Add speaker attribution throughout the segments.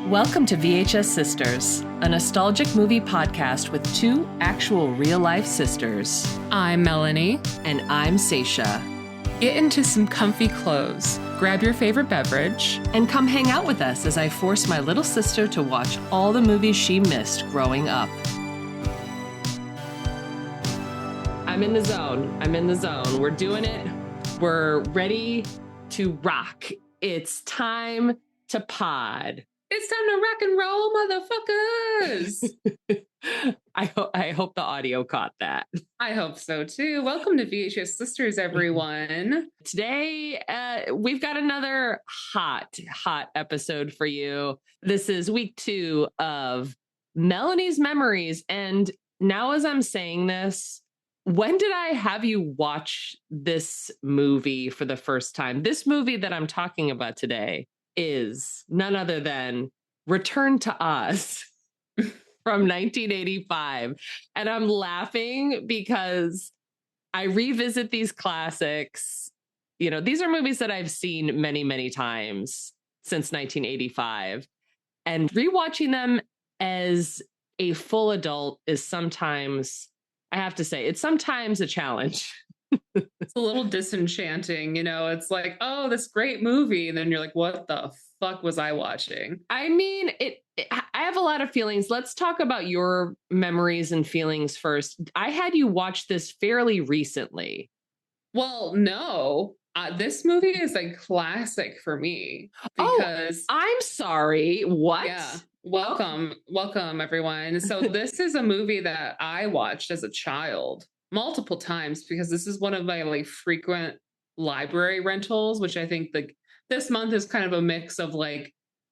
Speaker 1: Welcome to VHS Sisters, a nostalgic movie podcast with two actual real-life sisters.
Speaker 2: I'm Melanie.
Speaker 1: And I'm Seisha.
Speaker 2: Get into some comfy clothes, grab your favorite beverage,
Speaker 1: and come hang out with us as I force my little sister to watch all the movies she missed growing up. I'm in the zone. We're doing it. We're ready to rock. It's time to pod.
Speaker 2: It's time to rock and roll, motherfuckers!
Speaker 1: I hope the audio caught that.
Speaker 2: I hope so too. Welcome to VHS Sisters, everyone.
Speaker 1: Today, we've got another hot episode for you. This is week 2 of Melanie's Memories. And now as I'm saying this, when did I have you watch this movie for the first time? This movie that I'm talking about today is none other than Return to Oz from 1985. And I'm laughing because I revisit these classics. You know, these are movies that I've seen many, many times since 1985. And rewatching them as a full adult is sometimes, I have to say, it's sometimes a challenge.
Speaker 2: It's a little disenchanting, you know, it's like, oh, this great movie. And then you're like, what the fuck was I watching?
Speaker 1: I mean, I have a lot of feelings. Let's talk about your memories and feelings first. I had you watch this fairly recently.
Speaker 2: Well, no, this movie is a classic for me because
Speaker 1: I'm sorry. What?
Speaker 2: Yeah. Welcome, everyone. So this is a movie that I watched as a child multiple times because this is one of my frequent library rentals, which I think this month is kind of a mix of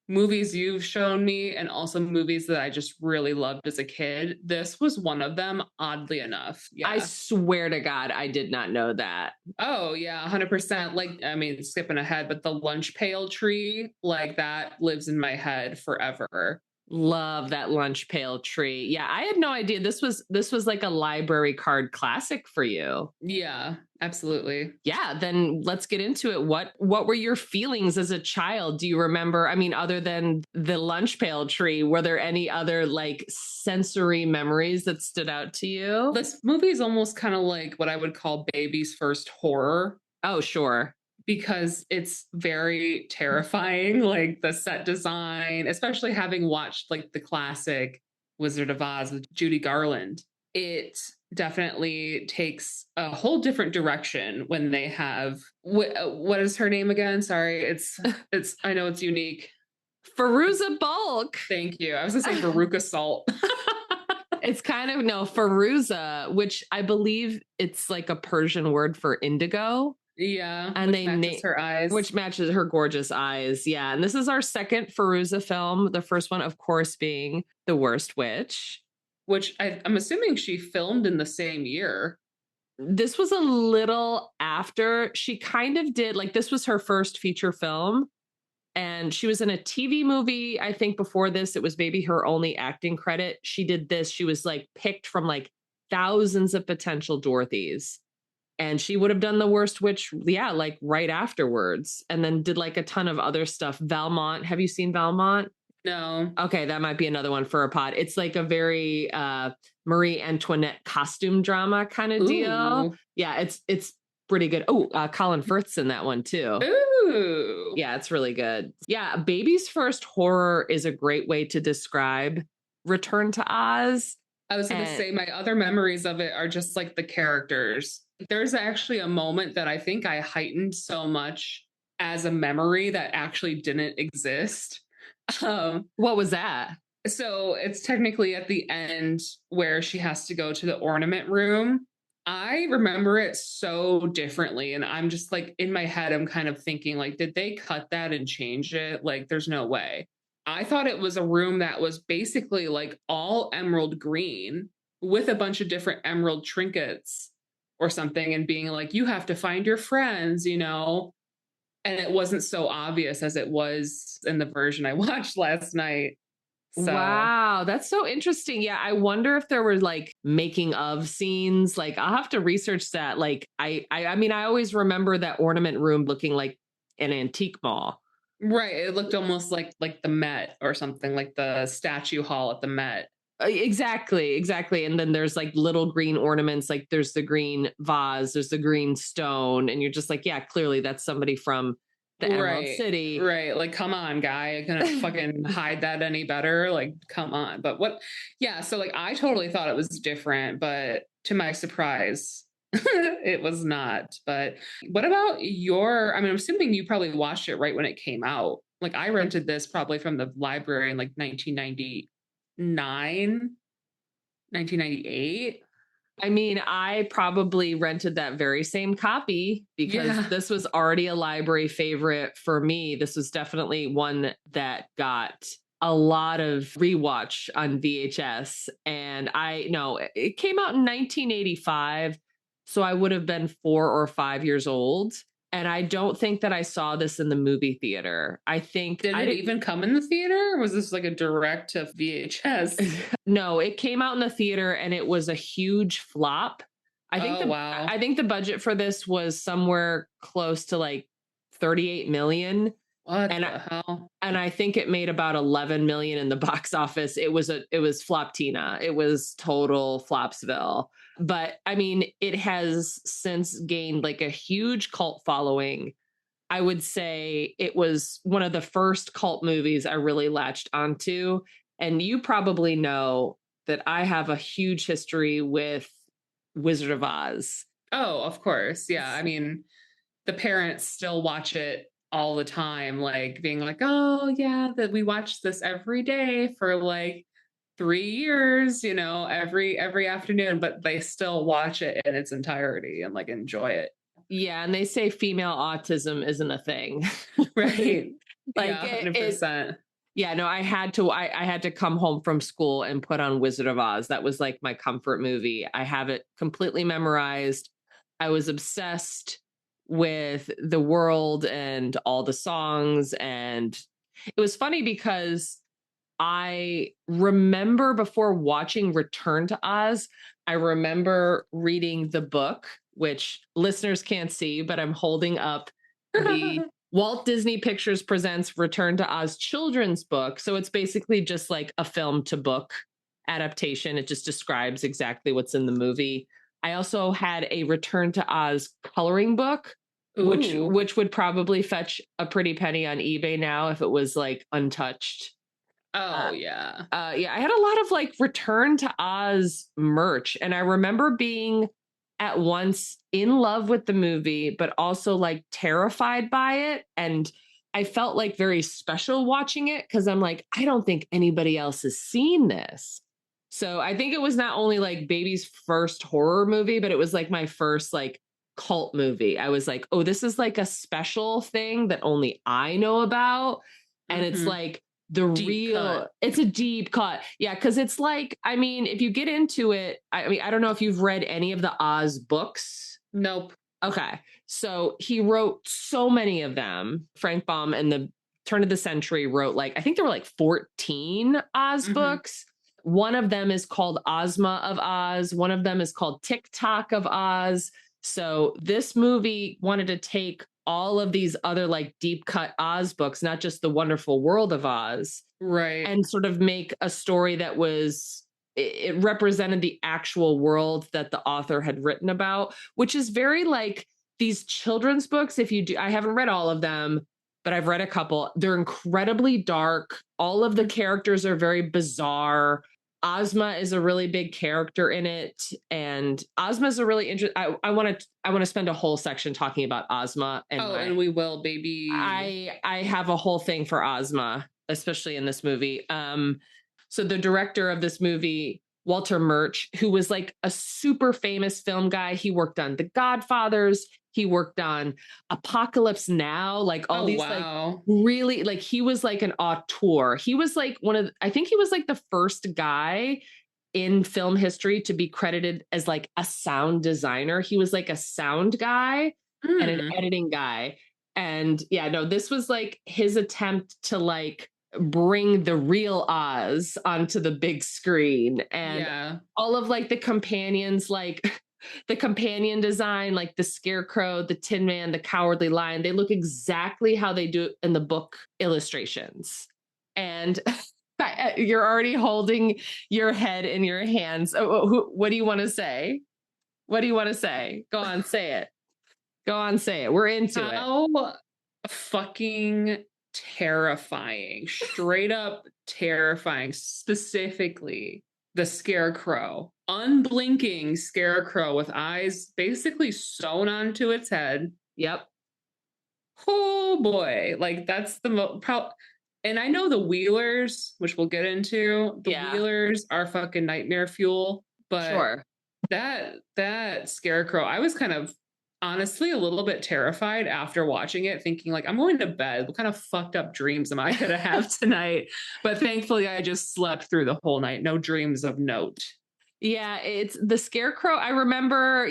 Speaker 2: movies you've shown me and also movies that I just really loved as a kid. This was one of them, oddly enough. Yeah.
Speaker 1: I swear to God, I did not know that.
Speaker 2: Oh, yeah, 100%. Skipping ahead, but the lunch pail tree, that lives in my head forever.
Speaker 1: Love that lunch pail tree. Yeah, I had no idea this was like a library card classic for you.
Speaker 2: Yeah, absolutely.
Speaker 1: Yeah, then let's get into it. What were your feelings as a child? Do you remember? I mean, other than the lunch pail tree, were there any other sensory memories that stood out to you?
Speaker 2: This movie is almost kind of like what I would call baby's first horror.
Speaker 1: Oh, sure.
Speaker 2: Because it's very terrifying, the set design, especially having watched the classic Wizard of Oz with Judy Garland. It definitely takes a whole different direction when they have what is her name again? Sorry, it's I know it's unique.
Speaker 1: Fairuza Balk.
Speaker 2: Thank you. I was gonna say Veruca Salt.
Speaker 1: It's kind of Fairuza, which I believe it's a Persian word for indigo.
Speaker 2: Yeah,
Speaker 1: and
Speaker 2: which matches her eyes,
Speaker 1: which matches her gorgeous eyes. Yeah, and this is our second Fairuza film. The first one, of course, being The Worst Witch,
Speaker 2: which I'm assuming she filmed in the same year.
Speaker 1: This was a little after. She kind of did this was her first feature film, and she was in a TV movie. I think before this, it was maybe her only acting credit. She did this. She was picked from thousands of potential Dorothys. And she would have done The Worst Witch, right afterwards. And then did a ton of other stuff. Valmont. Have you seen Valmont?
Speaker 2: No.
Speaker 1: Okay, that might be another one for a pod. It's a very Marie Antoinette costume drama kind of deal. Yeah, it's pretty good. Oh, Colin Firth's in that one too.
Speaker 2: Ooh.
Speaker 1: Yeah, it's really good. Yeah, baby's first horror is a great way to describe Return to Oz.
Speaker 2: I was going to say my other memories of it are just the characters. There's actually a moment that I think I heightened so much as a memory that actually didn't exist.
Speaker 1: What was that?
Speaker 2: So it's technically at the end where she has to go to the ornament room. I remember it so differently. And I'm just in my head, I'm kind of thinking did they cut that and change it? There's no way. I thought it was a room that was basically all emerald green with a bunch of different emerald trinkets or something, and being you have to find your friends, you know, and it wasn't so obvious as it was in the version I watched last night. So.
Speaker 1: Wow, that's so interesting. Yeah, I wonder if there were making of scenes. I'll have to research that. I mean, I always remember that ornament room looking like an antique mall.
Speaker 2: Right. It looked almost like the Met or something, like the statue hall at the Met.
Speaker 1: Exactly. And then there's like little green ornaments, like there's the green vase, there's the green stone, and you're just like, yeah, clearly that's somebody from the Emerald
Speaker 2: Right.
Speaker 1: City.
Speaker 2: Right. Like, come on, guy. I couldn't fucking hide that any better. Like, come on. But what, yeah. So, like, I totally thought it was different, but to my surprise, it was not. But what about I mean, I'm assuming you probably watched it right when it came out. Like, I rented this probably from the library in like 1999, 1998.
Speaker 1: I mean, I probably rented that very same copy because
Speaker 2: Yeah.
Speaker 1: this was already a library favorite for me. This was definitely one that got a lot of rewatch on VHS. And I know it came out in 1985. So I would have been 4 or 5 years old. And I don't think that I saw this in the movie theater. I think
Speaker 2: Did
Speaker 1: I
Speaker 2: it
Speaker 1: didn't
Speaker 2: even come in the theater? Or was this like a direct to VHS?
Speaker 1: No, it came out in the theater and it was a huge flop.
Speaker 2: Oh, wow.
Speaker 1: I think the budget for this was somewhere close to like 38 million.
Speaker 2: What
Speaker 1: And
Speaker 2: the hell?
Speaker 1: and I think it made about 11 million in the box office. It was Floptina. It was total Flopsville. But I mean, it has since gained like a huge cult following. I would say it was one of the first cult movies I really latched onto. And you probably know that I have a huge history with Wizard of Oz.
Speaker 2: Oh, of course. Yeah. I mean, the parents still watch it all the time, like being like, oh, yeah, that we watch this every day for like 3 years, every afternoon, but they still watch it in its entirety and like enjoy it.
Speaker 1: Yeah, and they say female autism isn't a thing.
Speaker 2: Right.
Speaker 1: Like
Speaker 2: Yeah, 100%.
Speaker 1: yeah, no, I had to come home from school and put on Wizard of Oz. That was like my comfort movie. I have it completely memorized. I was obsessed with the world and all the songs. And it was funny because I remember before watching Return to Oz, I remember reading the book, which listeners can't see, but I'm holding up the Walt Disney Pictures Presents Return to Oz children's book. So it's basically just like a film to book adaptation. It just describes exactly what's in the movie. I also had a Return to Oz coloring book,
Speaker 2: Ooh.
Speaker 1: which would probably fetch a pretty penny on eBay now if it was like untouched.
Speaker 2: Oh, yeah.
Speaker 1: Yeah, I had a lot of like Return to Oz merch, and I remember being at once in love with the movie, but also like terrified by it. And I felt like very special watching it because I'm like, I don't think anybody else has seen this. So I think it was not only like baby's first horror movie, but it was like my first like cult movie. I was like, oh, this is like a special thing that only I know about. And it's like, it's a deep cut. Yeah. Cause it's like, I mean, if you get into it, I mean, I don't know if you've read any of the Oz books.
Speaker 2: Nope.
Speaker 1: Okay. So he wrote so many of them. Frank Baum in the turn of the century wrote like, I think there were like 14 Oz books. One of them is called Ozma of Oz. One of them is called TikTok of Oz. So this movie wanted to take all of these other like deep cut Oz books, not just The Wonderful World of Oz,
Speaker 2: right,
Speaker 1: and sort of make a story that it represented the actual world that the author had written about, which is very like these children's books. If you do, I haven't read all of them, but I've read a couple. They're incredibly dark. All of the characters are very bizarre. Ozma is a really big character in it, and Ozma is a really interesting. I want to spend a whole section talking about Ozma.
Speaker 2: And we will, baby.
Speaker 1: I have a whole thing for Ozma, especially in this movie. So the director of this movie, Walter Murch, who was like a super famous film guy. He worked on The Godfathers. He worked on Apocalypse Now, like all these like really like he was like an auteur. He was like I think he was like the first guy in film history to be credited as like a sound designer. He was like a sound guy and an editing guy. And yeah, no, this was like his attempt to like bring the real Oz onto the big screen. And all of like the companions, like the companion design, like the Scarecrow, the Tin Man, the Cowardly Lion, they look exactly how they do in the book illustrations. And you're already holding your head in your hands. What do you want to say? What do you want to say? Go on, say it. Go on, say it. We're into it.
Speaker 2: How fucking terrifying. Straight up terrifying. Specifically, the Scarecrow. Unblinking Scarecrow with eyes basically sewn onto its head.
Speaker 1: Yep.
Speaker 2: Oh boy. Like, that's the most. And I know the Wheelers, which we'll get into, the Wheelers are fucking nightmare fuel. But
Speaker 1: sure.
Speaker 2: that Scarecrow, I was kind of honestly a little bit terrified after watching it, thinking like, I'm going to bed. What kind of fucked up dreams am I going to have tonight? But thankfully I just slept through the whole night. No dreams of note.
Speaker 1: Yeah, it's the Scarecrow. I remember,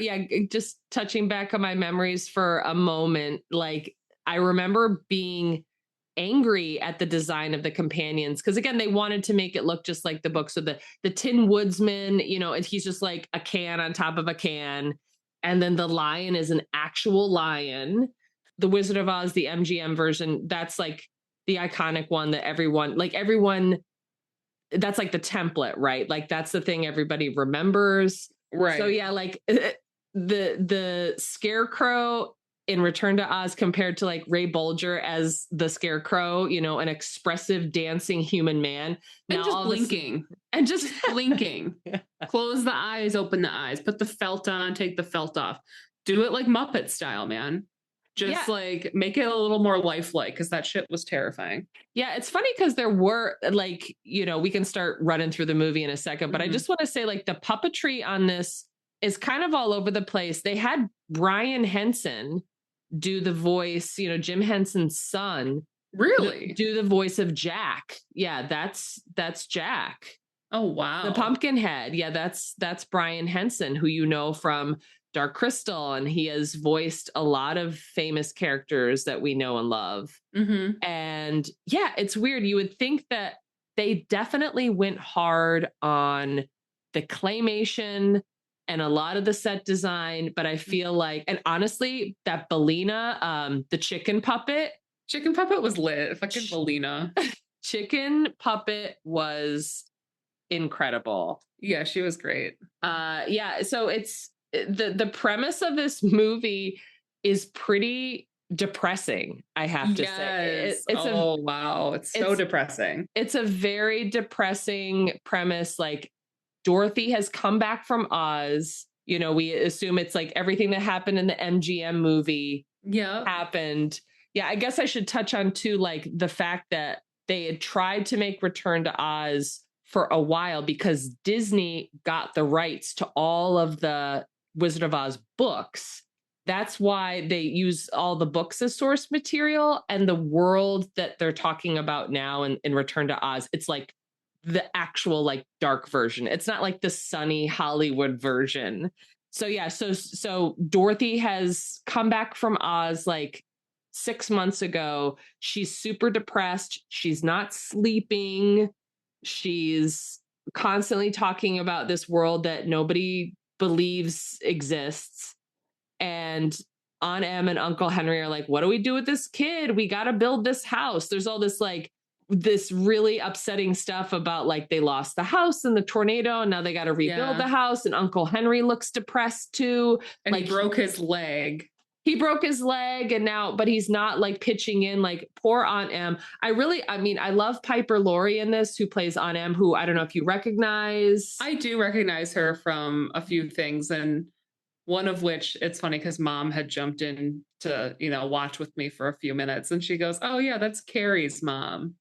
Speaker 1: just touching back on my memories for a moment. Like, I remember being angry at the design of the companions, because again, they wanted to make it look just like the book. So the Tin Woodsman, and he's just like a can on top of a can. And then the lion is an actual lion. The Wizard of Oz, the MGM version, that's like the iconic one that everyone, that's like the template, right? Like, that's the thing everybody remembers.
Speaker 2: Right.
Speaker 1: So yeah, like the Scarecrow in Return to Oz compared to like Ray Bolger as the Scarecrow, an expressive dancing human man.
Speaker 2: And
Speaker 1: now
Speaker 2: just blinking.
Speaker 1: And just
Speaker 2: blinking. Close the eyes, open the eyes, put the felt on, take the felt off. Do it like Muppet style, man. Just like make it a little more lifelike, because that shit was terrifying.
Speaker 1: Yeah, it's funny because there were like, we can start running through the movie in a second, but I just want to say like the puppetry on this is kind of all over the place. They had Brian Henson do the voice, Jim Henson's son.
Speaker 2: Really?
Speaker 1: Do the voice of Jack. Yeah, that's Jack.
Speaker 2: Oh, wow.
Speaker 1: The Pumpkinhead. Yeah, that's Brian Henson, who you know from Dark Crystal, and he has voiced a lot of famous characters that we know and love.
Speaker 2: Mm-hmm.
Speaker 1: And yeah, it's weird. You would think that they definitely went hard on the claymation and a lot of the set design, but I feel like, and honestly, that Bellina, the chicken puppet
Speaker 2: was lit. Fucking Bellina.
Speaker 1: Chicken puppet was incredible.
Speaker 2: Yeah, she was great.
Speaker 1: So it's the premise of this movie is pretty depressing, I have to say.
Speaker 2: Wow. It's so depressing.
Speaker 1: It's a very depressing premise. Like, Dorothy has come back from Oz. We assume it's like everything that happened in the MGM movie happened. Yeah, I guess I should touch on too, like the fact that they had tried to make Return to Oz for a while because Disney got the rights to all of the Wizard of Oz books. That's why they use all the books as source material, and the world that they're talking about now in Return to Oz, it's like the actual like dark version. It's not like the sunny Hollywood version. So yeah, so Dorothy has come back from Oz like 6 months ago. She's super depressed. She's not sleeping. She's constantly talking about this world that nobody believes exists. And Aunt Em and Uncle Henry are like, what do we do with this kid? We got to build this house. There's all this like this really upsetting stuff about like they lost the house in the tornado and now they got to rebuild the house. And Uncle Henry looks depressed too.
Speaker 2: And
Speaker 1: like
Speaker 2: he broke his leg.
Speaker 1: He broke his leg and now, but he's not like pitching in. Like, poor Aunt Em. I love Piper Laurie in this, who plays Aunt Em, who I don't know if you recognize.
Speaker 2: I do recognize her from a few things, and one of which, it's funny because Mom had jumped in to, watch with me for a few minutes, and she goes, "Oh yeah, that's Carrie's mom."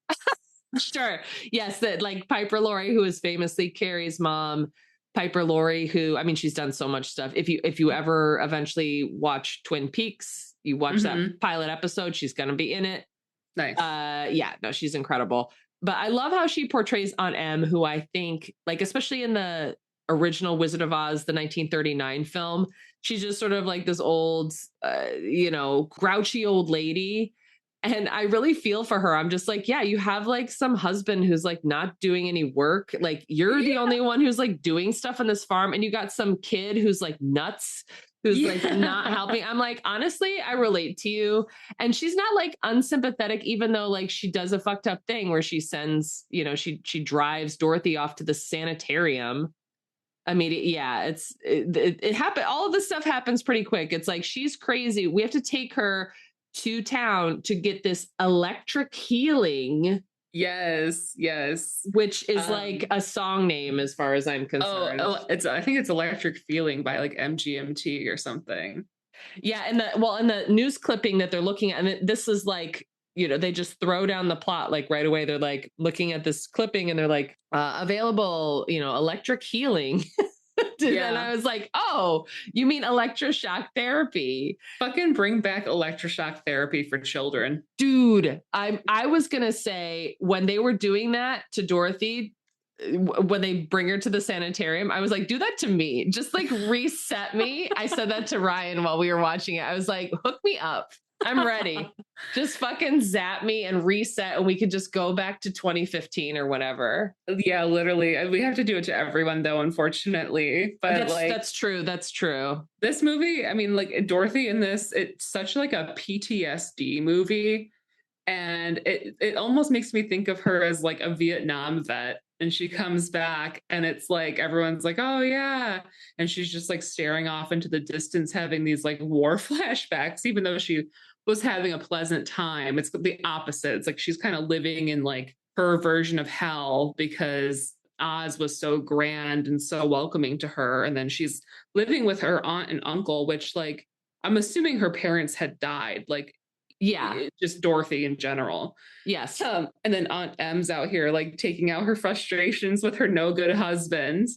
Speaker 1: Sure. Yes, that like Piper Laurie, who is famously Carrie's mom. Piper Laurie, who, she's done so much stuff. If you ever eventually watch Twin Peaks, you watch that pilot episode, she's going to be in it.
Speaker 2: Nice.
Speaker 1: She's incredible. But I love how she portrays Aunt Em, who I think, like, especially in the original Wizard of Oz, the 1939 film, she's just sort of like this old, grouchy old lady. And I really feel for her. I'm just like, yeah, you have like some husband who's like not doing any work. Like you're the only one who's like doing stuff on this farm. And you got some kid who's like nuts, who's like not helping. I'm like, honestly, I relate to you. And she's not like unsympathetic, even though like she does a fucked up thing where she sends, she drives Dorothy off to the sanitarium. I mean, yeah, it happened. All of this stuff happens pretty quick. It's like, she's crazy. We have to take her to town to get this electric healing.
Speaker 2: Yes.
Speaker 1: Which is like a song name as far as I'm concerned.
Speaker 2: I think it's Electric Feeling by like MGMT or something.
Speaker 1: Yeah. In the news clipping that they're looking at, and this is like, they just throw down the plot like right away. They're like looking at this clipping and they're like, available, electric healing. And I was like, oh, you mean electroshock therapy?
Speaker 2: Fucking bring back electroshock therapy for children.
Speaker 1: Dude, I was going to say when they were doing that to Dorothy, when they bring her to the sanitarium, I was like, do that to me. Just like reset me. I said that to Ryan while we were watching it. I was like, hook me up. I'm ready. Just fucking zap me and reset, and we could just go back to 2015 or whatever.
Speaker 2: Yeah, literally. We have to do it to everyone, though, unfortunately. But
Speaker 1: that's true. That's true.
Speaker 2: This movie, I mean, like Dorothy in this, it's such like a PTSD movie. And it almost makes me think of her as like a Vietnam vet. And she comes back and it's like everyone's like, oh yeah. And she's just like staring off into the distance, having these like war flashbacks, even though she was having a pleasant time. It's the opposite. It's like she's kind of living in like her version of hell because Oz was so grand and so welcoming to her. And then she's living with her aunt and uncle, which like I'm assuming her parents had died. Like,
Speaker 1: yeah,
Speaker 2: just Dorothy in general.
Speaker 1: Yes.
Speaker 2: And then Aunt Em's out here like taking out her frustrations with her no good husband,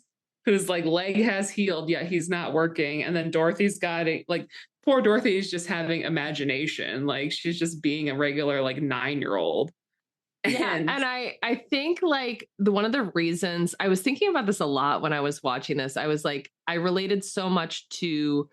Speaker 2: whose like leg has healed, yet he's not working. And then Dorothy's got it, like poor Dorothy is just having imagination. Like she's just being a regular like 9-year-old.
Speaker 1: Yeah, and I think like one of the reasons I was thinking about this a lot when I was watching this, I was like, I related so much to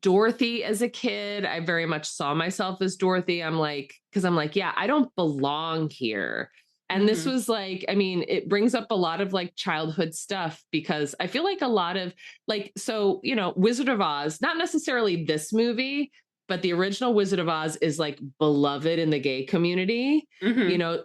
Speaker 1: Dorothy as a kid. I very much saw myself as Dorothy. I'm like, yeah, I don't belong here. And this was like, I mean, it brings up a lot of like childhood stuff because I feel like a lot of like, so, Wizard of Oz, not necessarily this movie, but the original Wizard of Oz is like beloved in the gay community,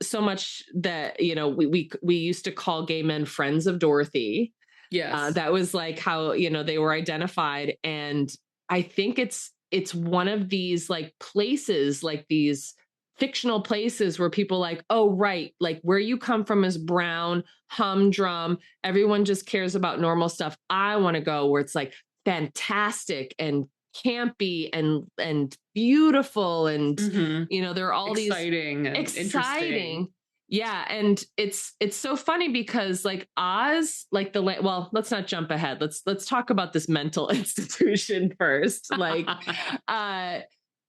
Speaker 1: so much that, we used to call gay men friends of Dorothy.
Speaker 2: Yes.
Speaker 1: That was like how, they were identified. And I think it's one of these like places, like these fictional places where people like, oh, right. Like where you come from is brown, humdrum. Everyone just cares about normal stuff. I want to go where it's like fantastic and campy and beautiful. And, there are all
Speaker 2: exciting
Speaker 1: these exciting. Yeah. And it's so funny because like Oz, like well, let's not jump ahead. Let's talk about this mental institution first. Like,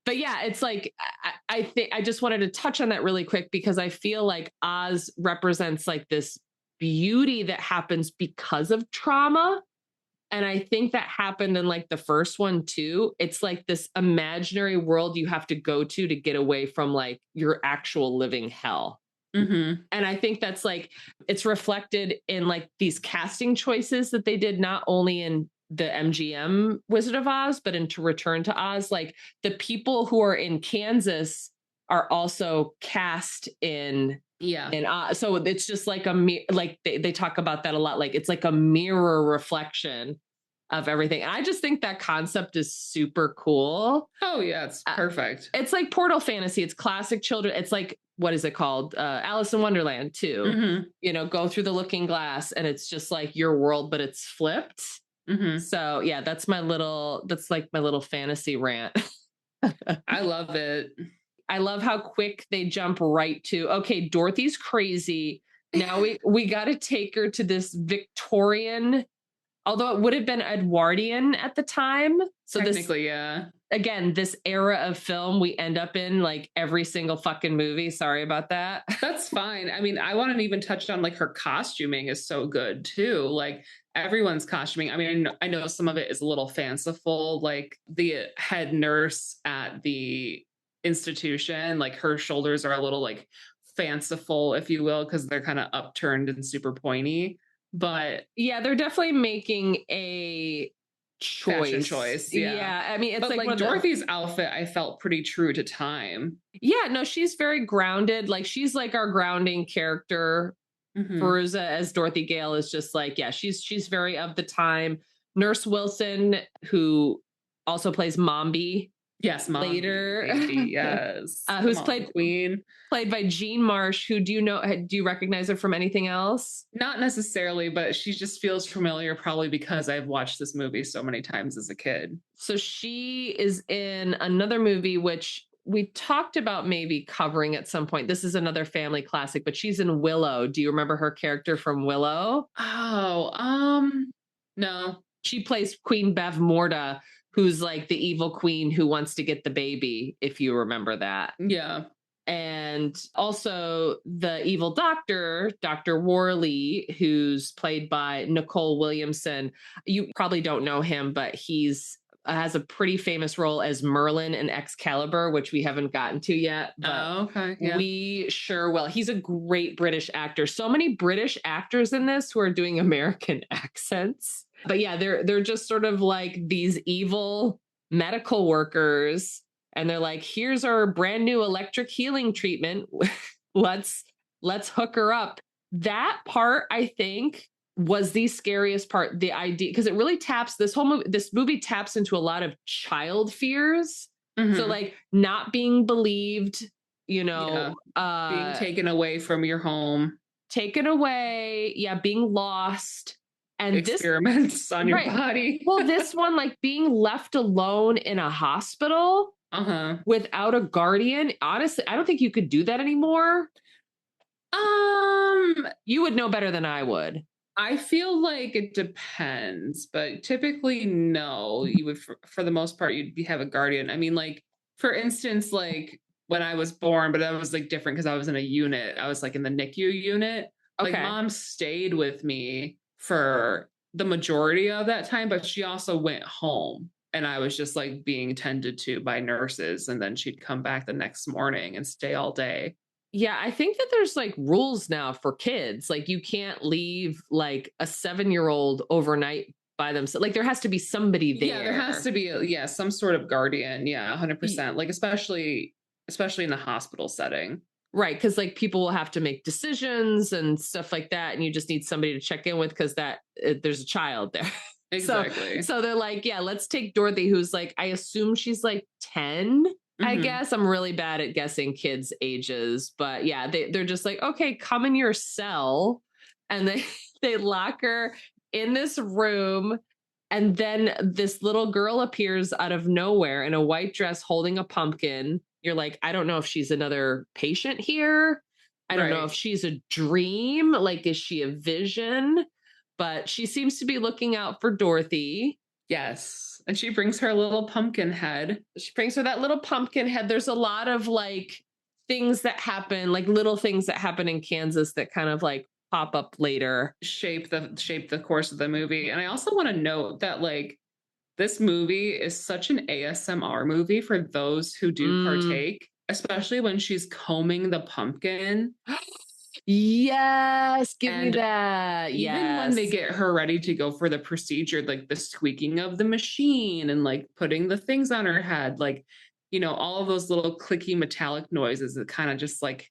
Speaker 1: but yeah, it's like, I think I just wanted to touch on that really quick because I feel like Oz represents like this beauty that happens because of trauma. And I think that happened in like the first one too. It's like this imaginary world you have to go to get away from like your actual living hell. And I think that's like, it's reflected in like these casting choices that they did, not only in the MGM Wizard of Oz, but in To Return to Oz. Like the people who are in Kansas are also cast in. Yeah. And so it's just like like they talk about that a lot. Like it's like a mirror reflection of everything. And I just think that concept is super cool.
Speaker 2: Oh yeah, it's perfect.
Speaker 1: It's like Portal Fantasy. It's classic children. It's like, what is it called? Alice in Wonderland too. Go through the looking glass and it's just like your world, but it's flipped. So yeah, that's like my little fantasy rant.
Speaker 2: I love it.
Speaker 1: I love how quick they jump right to, okay, Dorothy's crazy. Now we got to take her to this Victorian, although it would have been Edwardian at the time. So
Speaker 2: technically, yeah.
Speaker 1: Again, this era of film we end up in like every single fucking movie. Sorry about that.
Speaker 2: That's fine. I mean, I want to even touch on like her costuming is so good too. Like everyone's costuming. I mean, I know some of it is a little fanciful, like the head nurse at the institution. Like her shoulders are a little like fanciful, if you will, because they're kind of upturned and super pointy. But
Speaker 1: yeah, they're definitely making a
Speaker 2: fashion choice. Yeah.
Speaker 1: Yeah, I mean, it's
Speaker 2: but like Dorothy's outfit, I felt pretty true to time.
Speaker 1: Yeah, no, she's very grounded. Like she's like our grounding character. Veruza as Dorothy Gale is just like, yeah, she's very of the time. Nurse Wilson, who also plays Mombi.
Speaker 2: Yes, Mombi,
Speaker 1: later.
Speaker 2: Yes.
Speaker 1: Who's played
Speaker 2: Queen.
Speaker 1: Played by Jean Marsh, who do you recognize her from anything else?
Speaker 2: Not necessarily, but she just feels familiar, probably because I've watched this movie so many times as a kid.
Speaker 1: So she is in another movie, which we talked about maybe covering at some point. This is another family classic, but she's in Willow. Do you remember her character from Willow?
Speaker 2: Oh, no.
Speaker 1: She plays Queen Bev Morda, who's like the evil queen who wants to get the baby, if you remember that.
Speaker 2: Yeah.
Speaker 1: And also the evil doctor, Dr. Worley, who's played by Nicole Williamson. You probably don't know him, but he's has a pretty famous role as Merlin in Excalibur, which we haven't gotten to yet. But
Speaker 2: okay. Yeah.
Speaker 1: We sure will. He's a great British actor. So many British actors in this who are doing American accents. But yeah, they're just sort of like these evil medical workers. And they're like, here's our brand new electric healing treatment. let's hook her up. That part, I think, was the scariest part. The idea, because it really taps this movie taps into a lot of child fears. So like not being believed, being
Speaker 2: taken away from your home,
Speaker 1: taken away. Yeah. Being lost. And
Speaker 2: experiments on your body.
Speaker 1: Well, this one, like being left alone in a hospital without a guardian. Honestly, I don't think you could do that anymore. You would know better than I would.
Speaker 2: I feel like it depends, but typically, no. You would, for the most part, you'd have a guardian. I mean, like, for instance, like when I was born, but that was like different because I was in a unit. I was like in the NICU unit. Like, mom stayed with me for the majority of that time, but she also went home and I was just like being tended to by nurses. And then she'd come back the next morning and stay all day.
Speaker 1: Yeah, I think that there's like rules now for kids. Like you can't leave like a 7-year-old overnight by themselves. Like there has to be somebody there.
Speaker 2: Yeah, there has to be some sort of guardian. Yeah, 100%. Like especially in the hospital setting.
Speaker 1: Right, because like people will have to make decisions and stuff like that, and you just need somebody to check in with because there's a child there.
Speaker 2: Exactly.
Speaker 1: So they're like, yeah, let's take Dorothy, who's like, I assume she's like 10. I guess I'm really bad at guessing kids' ages, but yeah, they're just like, okay, come in your cell, and they lock her in this room, and then this little girl appears out of nowhere in a white dress holding a pumpkin. You're like, I don't know if she's another patient here. I don't know if she's a dream. Like, is she a vision? But she seems to be looking out for Dorothy.
Speaker 2: Yes. And she brings her little pumpkin head.
Speaker 1: She brings her that little pumpkin head. There's a lot of like things that happen, like little things that happen in Kansas that kind of like pop up later.
Speaker 2: Shape the course of the movie. And I also want to note that like this movie is such an ASMR movie for those who do partake, especially when she's combing the pumpkin.
Speaker 1: Yes, give me that.
Speaker 2: Even when they get her ready to go for the procedure, like the squeaking of the machine and like putting the things on her head, like, all of those little clicky metallic noises, it kind of just like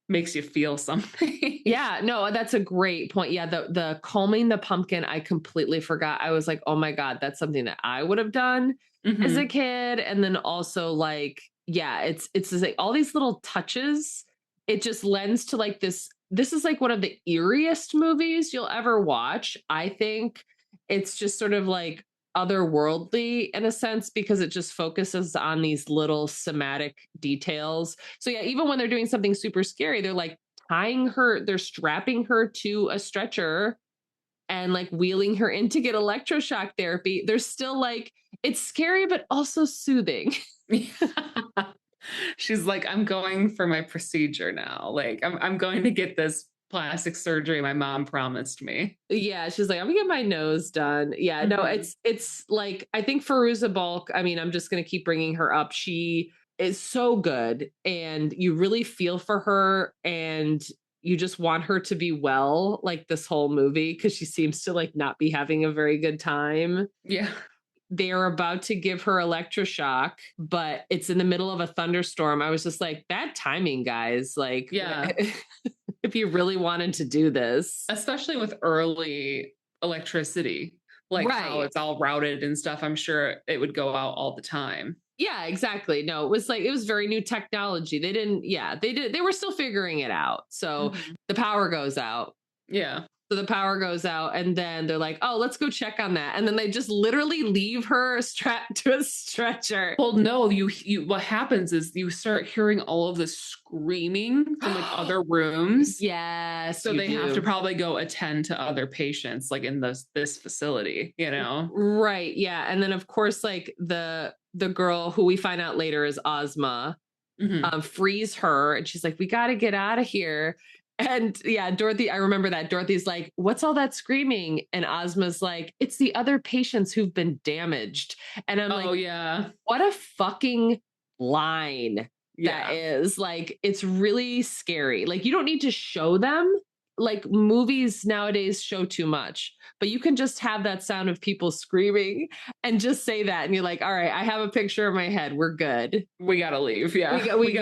Speaker 2: makes you feel something.
Speaker 1: Yeah, no, that's a great point. Yeah, the combing the pumpkin, I completely forgot. I was like, oh my God, that's something that I would have done as a kid. And then also like, yeah, it's like all these little touches. It just lends to like this is like one of the eeriest movies you'll ever watch. I think it's just sort of like otherworldly in a sense because it just focuses on these little somatic details. So yeah, even when they're doing something super scary, they're like they're strapping her to a stretcher and like wheeling her in to get electroshock therapy. There's still like, it's scary, but also soothing.
Speaker 2: She's like, I'm going for my procedure now. Like, I'm going to get this plastic surgery my mom promised me.
Speaker 1: Yeah, she's like, I'm gonna get my nose done. Yeah, no, it's like, I think Fairuza Balk, I mean, I'm just going to keep bringing her up. She is so good, and you really feel for her, and you just want her to be well, like this whole movie, because she seems to like not be having a very good time.
Speaker 2: Yeah.
Speaker 1: They are about to give her electroshock, but it's in the middle of a thunderstorm. I was just like, bad timing, guys. Like,
Speaker 2: Yeah.
Speaker 1: if you really wanted to do this,
Speaker 2: Especially with early electricity, like how
Speaker 1: right.
Speaker 2: it's all routed and stuff, I'm sure it would go out all the time.
Speaker 1: Yeah, exactly. No, it was like, it was very new technology. They didn't, yeah, they were still figuring it out. So the power goes out.
Speaker 2: Yeah.
Speaker 1: So the power goes out, and then they're like, oh, let's go check on that. And then they just literally leave her strapped to a stretcher.
Speaker 2: Well, no, you what happens is you start hearing all of this screaming from like other rooms.
Speaker 1: Yes.
Speaker 2: So they have to probably go attend to other patients like in this facility, you know?
Speaker 1: Right. Yeah. And then of course, like the girl who we find out later is Ozma, frees her, and she's like, we got to get out of here. And yeah, Dorothy, I remember that. Dorothy's like, what's all that screaming? And Ozma's like, it's the other patients who've been damaged. And I'm like,
Speaker 2: oh yeah,
Speaker 1: what a fucking line that is. Like, it's really scary. Like, you don't need to show them. Like, movies nowadays show too much, but you can just have that sound of people screaming and just say that. And you're like, all right, I have a picture in my head. We're good.
Speaker 2: We got to leave. Yeah.
Speaker 1: We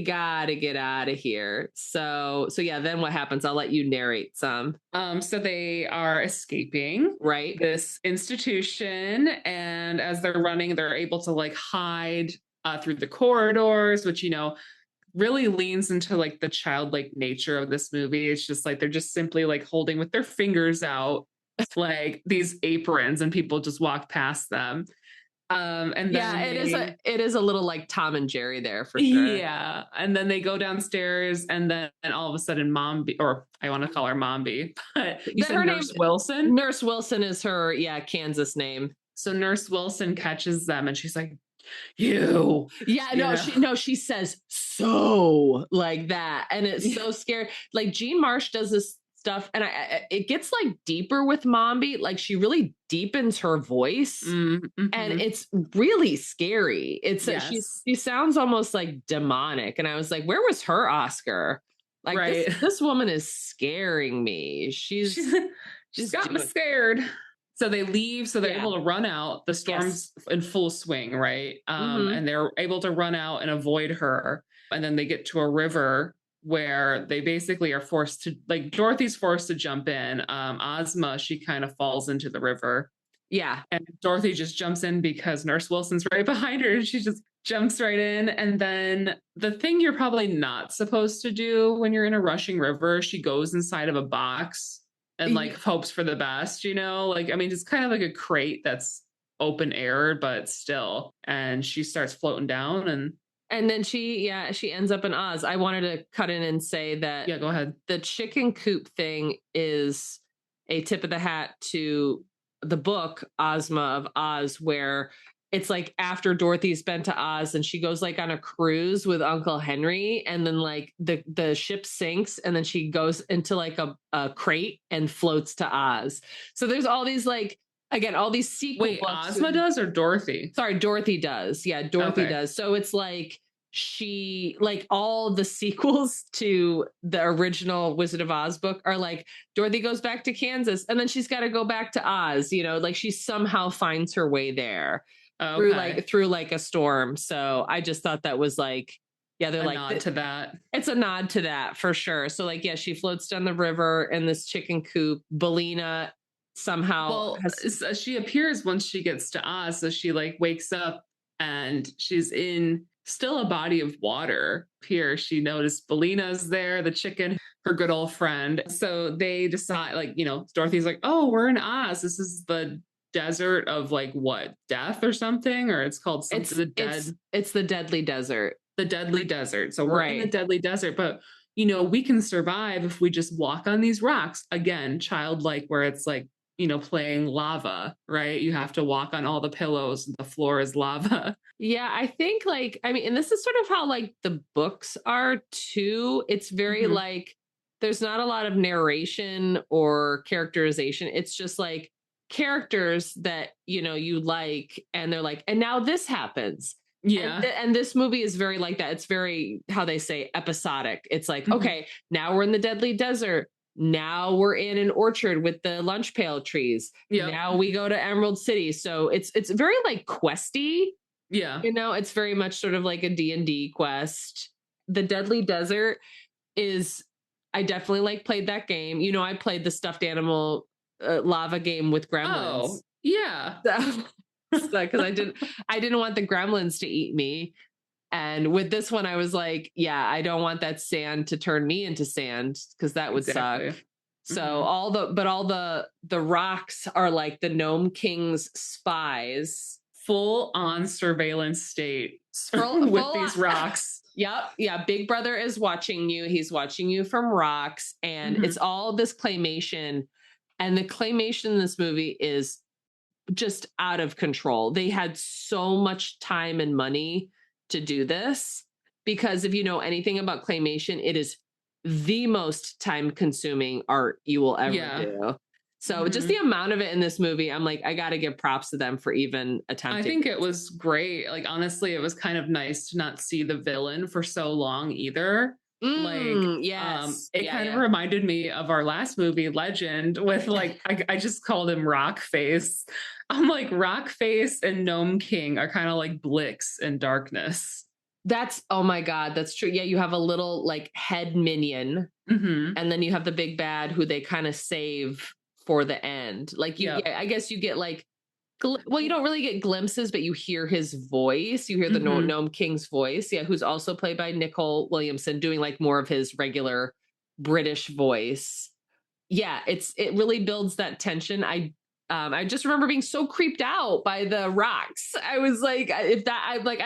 Speaker 1: got to get out of here. So yeah, then what happens? I'll let you narrate some.
Speaker 2: So they are escaping this institution. And as they're running, they're able to like hide through the corridors, which, you know, really leans into like the childlike nature of this movie. It's just like they're just simply like holding with their fingers out like these aprons, and people just walk past them. And then
Speaker 1: it is a little like Tom and Jerry there for sure.
Speaker 2: Yeah. And then they go downstairs, and then all of a sudden Mombi, or I want to call her Mombi, but you said Nurse Wilson?
Speaker 1: Nurse Wilson is her, Kansas name.
Speaker 2: So Nurse Wilson catches them, and she's like, you.
Speaker 1: She says so like that, and it's so scary. Like Jean Marsh does this stuff, and it gets like deeper with Mombi. Like she really deepens her voice, and it's really scary. It's she sounds almost like demonic, and I was like, where was her Oscar? Like this woman is scaring me. She's
Speaker 2: got me scared. So they leave, so they're able to run out. The storm's in full swing, right? And they're able to run out and avoid her. And then they get to a river where they basically are forced to, like, Dorothy's forced to jump in. Ozma, she kind of falls into the river.
Speaker 1: Yeah.
Speaker 2: And Dorothy just jumps in because Nurse Wilson's right behind her, and she just jumps right in. And then the thing you're probably not supposed to do when you're in a rushing river, she goes inside of a box and like hopes for the best, you know? Like, I mean, it's kind of like a crate that's open air, but still. And she starts floating down, and
Speaker 1: then she ends up in Oz. I wanted to cut in and say that
Speaker 2: go ahead.
Speaker 1: The chicken coop thing is a tip of the hat to the book Ozma of Oz, where it's like after Dorothy's been to Oz and she goes like on a cruise with Uncle Henry, and then like the ship sinks, and then she goes into like a crate and floats to Oz. So there's all these like, again, all these sequel
Speaker 2: books.
Speaker 1: Ozma
Speaker 2: does or Dorothy?
Speaker 1: Sorry, Dorothy does. Yeah, Dorothy does. So it's like she, like all the sequels to the original Wizard of Oz book are like Dorothy goes back to Kansas, and then she's got to go back to Oz, you know, like she somehow finds her way there. Through a storm. So I just thought that was like, they're like
Speaker 2: nod to that.
Speaker 1: It's a nod to that for sure. So like, she floats down the river in this chicken coop. Bellina somehow
Speaker 2: she appears once she gets to Oz. So she like wakes up and she's in still a body of water. Here she noticed Bellina's there, the chicken, her good old friend. So they decide, like, you know, Dorothy's like, oh, we're in Oz. This is the desert of like what, death or something, or it's called something.
Speaker 1: It's the deadly desert.
Speaker 2: The deadly desert. So we're in the deadly desert, but you know, we can survive if we just walk on these rocks. Again, childlike, where it's like, you know, playing lava, right? You have to walk on all the pillows, the floor is lava.
Speaker 1: Yeah, I think like, I mean, and this is sort of how like the books are too. It's very like, there's not a lot of narration or characterization. It's just like characters that, you know, you like, and they're like, and now this happens.
Speaker 2: Yeah.
Speaker 1: And this movie is very like that. It's very, how they say, episodic. It's like,
Speaker 2: Mhm.
Speaker 1: okay, now we're in the deadly desert. Now we're in an orchard with the lunch pail trees.
Speaker 2: Yep.
Speaker 1: Now we go to Emerald City. So it's very like questy.
Speaker 2: Yeah.
Speaker 1: You know, it's very much sort of like a D&D quest. The Deadly Desert is, I definitely like played that game. You know, I played the stuffed animal lava game with gremlins.
Speaker 2: Oh, yeah.
Speaker 1: Because I didn't want the gremlins to eat me. And with this one, I was like, yeah, I don't want that sand to turn me into sand, because that would
Speaker 2: Exactly.
Speaker 1: suck. So all the rocks are like the Gnome King's spies.
Speaker 2: Full on surveillance state
Speaker 1: Full
Speaker 2: with these rocks.
Speaker 1: Yep. Yeah. Big Brother is watching you. He's watching you from rocks. And it's all this claymation. And the claymation in this movie is just out of control. They had so much time and money to do this, because if you know anything about claymation, it is the most time consuming art you will ever do. So just the amount of it in this movie, I'm like, I got to give props to them for even attempting.
Speaker 2: I think it was great. Like, honestly, it was kind of nice to not see the villain for so long either. It kind of reminded me of our last movie, Legend, with like, I just called him Rockface. I'm like, Rockface and Gnome King are kind of like Blix and Darkness.
Speaker 1: That's, oh my God, that's true. Yeah, you have a little like head minion, and then you have the big bad who they kind of save for the end. Like I guess you get like, well, you don't really get glimpses, but you hear his voice. You hear the Gnome King's voice. Yeah, who's also played by Nicole Williamson, doing like more of his regular British voice. Yeah, it really builds that tension. I just remember being so creeped out by the rocks. I was like, I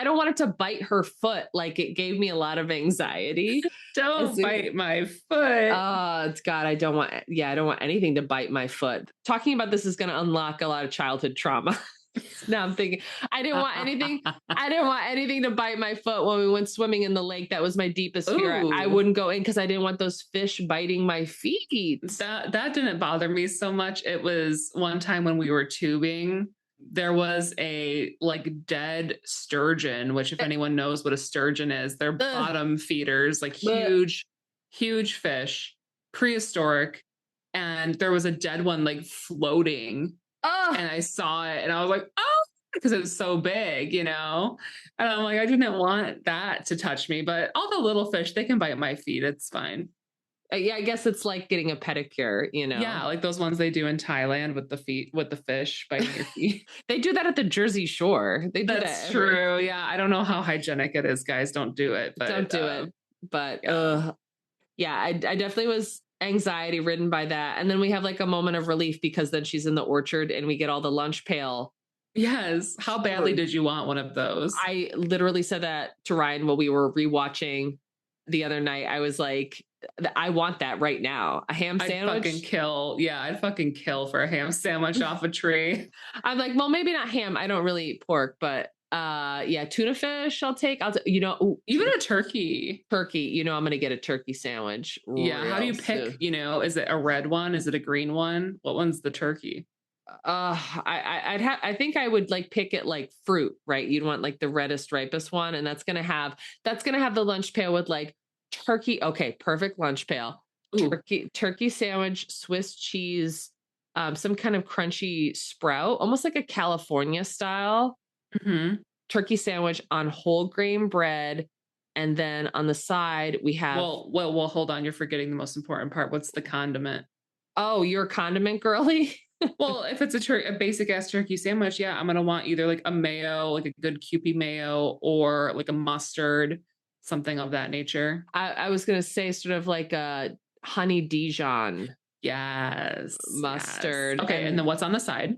Speaker 1: don't want it to bite her foot. Like, it gave me a lot of anxiety.
Speaker 2: Don't bite my foot.
Speaker 1: Oh, God, I don't want anything to bite my foot. Talking about this is going to unlock a lot of childhood trauma. Now I'm thinking, I didn't want anything to bite my foot when we went swimming in the lake. That was my deepest fear. I wouldn't go in because I didn't want those fish biting my feet.
Speaker 2: That didn't bother me so much. It was one time when we were tubing, there was a like dead sturgeon, which if anyone knows what a sturgeon is, they're bottom feeders, like huge fish, prehistoric. And there was a dead one like floating. And I saw it and I was like, oh, because it was so big, you know? And I'm like, I didn't want that to touch me, but all the little fish, they can bite my feet. It's fine.
Speaker 1: Yeah, I guess it's like getting a pedicure, you know?
Speaker 2: Yeah, like those ones they do in Thailand with the fish biting your feet.
Speaker 1: They do that at the Jersey Shore.
Speaker 2: That's true. Yeah, I don't know how hygienic it is, guys. Don't do it. But
Speaker 1: don't do it. But yeah, I definitely was anxiety ridden by that. And then we have like a moment of relief because then she's in the orchard and we get all the lunch pail.
Speaker 2: Yes. How badly did you want one of those?
Speaker 1: I literally said that to Ryan while we were rewatching the other night. I was like, I want that right now. A ham sandwich.
Speaker 2: I'd fucking kill for a ham sandwich off a tree.
Speaker 1: I'm like, well, maybe not ham. I don't really eat pork, but tuna fish I'll take.
Speaker 2: Even a turkey.
Speaker 1: I'm going to get a turkey sandwich.
Speaker 2: Yeah. How do you pick, is it a red one? Is it a green one? What one's the turkey?
Speaker 1: I think I would like pick it like fruit, right? You'd want like the reddest, ripest one. And that's going to have the lunch pail with like turkey. Okay. Perfect lunch pail. Ooh. Turkey sandwich, Swiss cheese, some kind of crunchy sprout, almost like a California style. Turkey sandwich on whole grain bread, and then on the side we have
Speaker 2: well hold on, you're forgetting the most important part. What's the condiment?
Speaker 1: Oh, you're a condiment girly.
Speaker 2: Well, if it's a basic ass turkey sandwich, yeah, I'm gonna want either like a mayo, like a good Kewpie mayo, or like a mustard, something of that nature.
Speaker 1: I was gonna say sort of like a honey Dijon.
Speaker 2: Yes,
Speaker 1: mustard.
Speaker 2: Yes. Okay, and then what's on the side?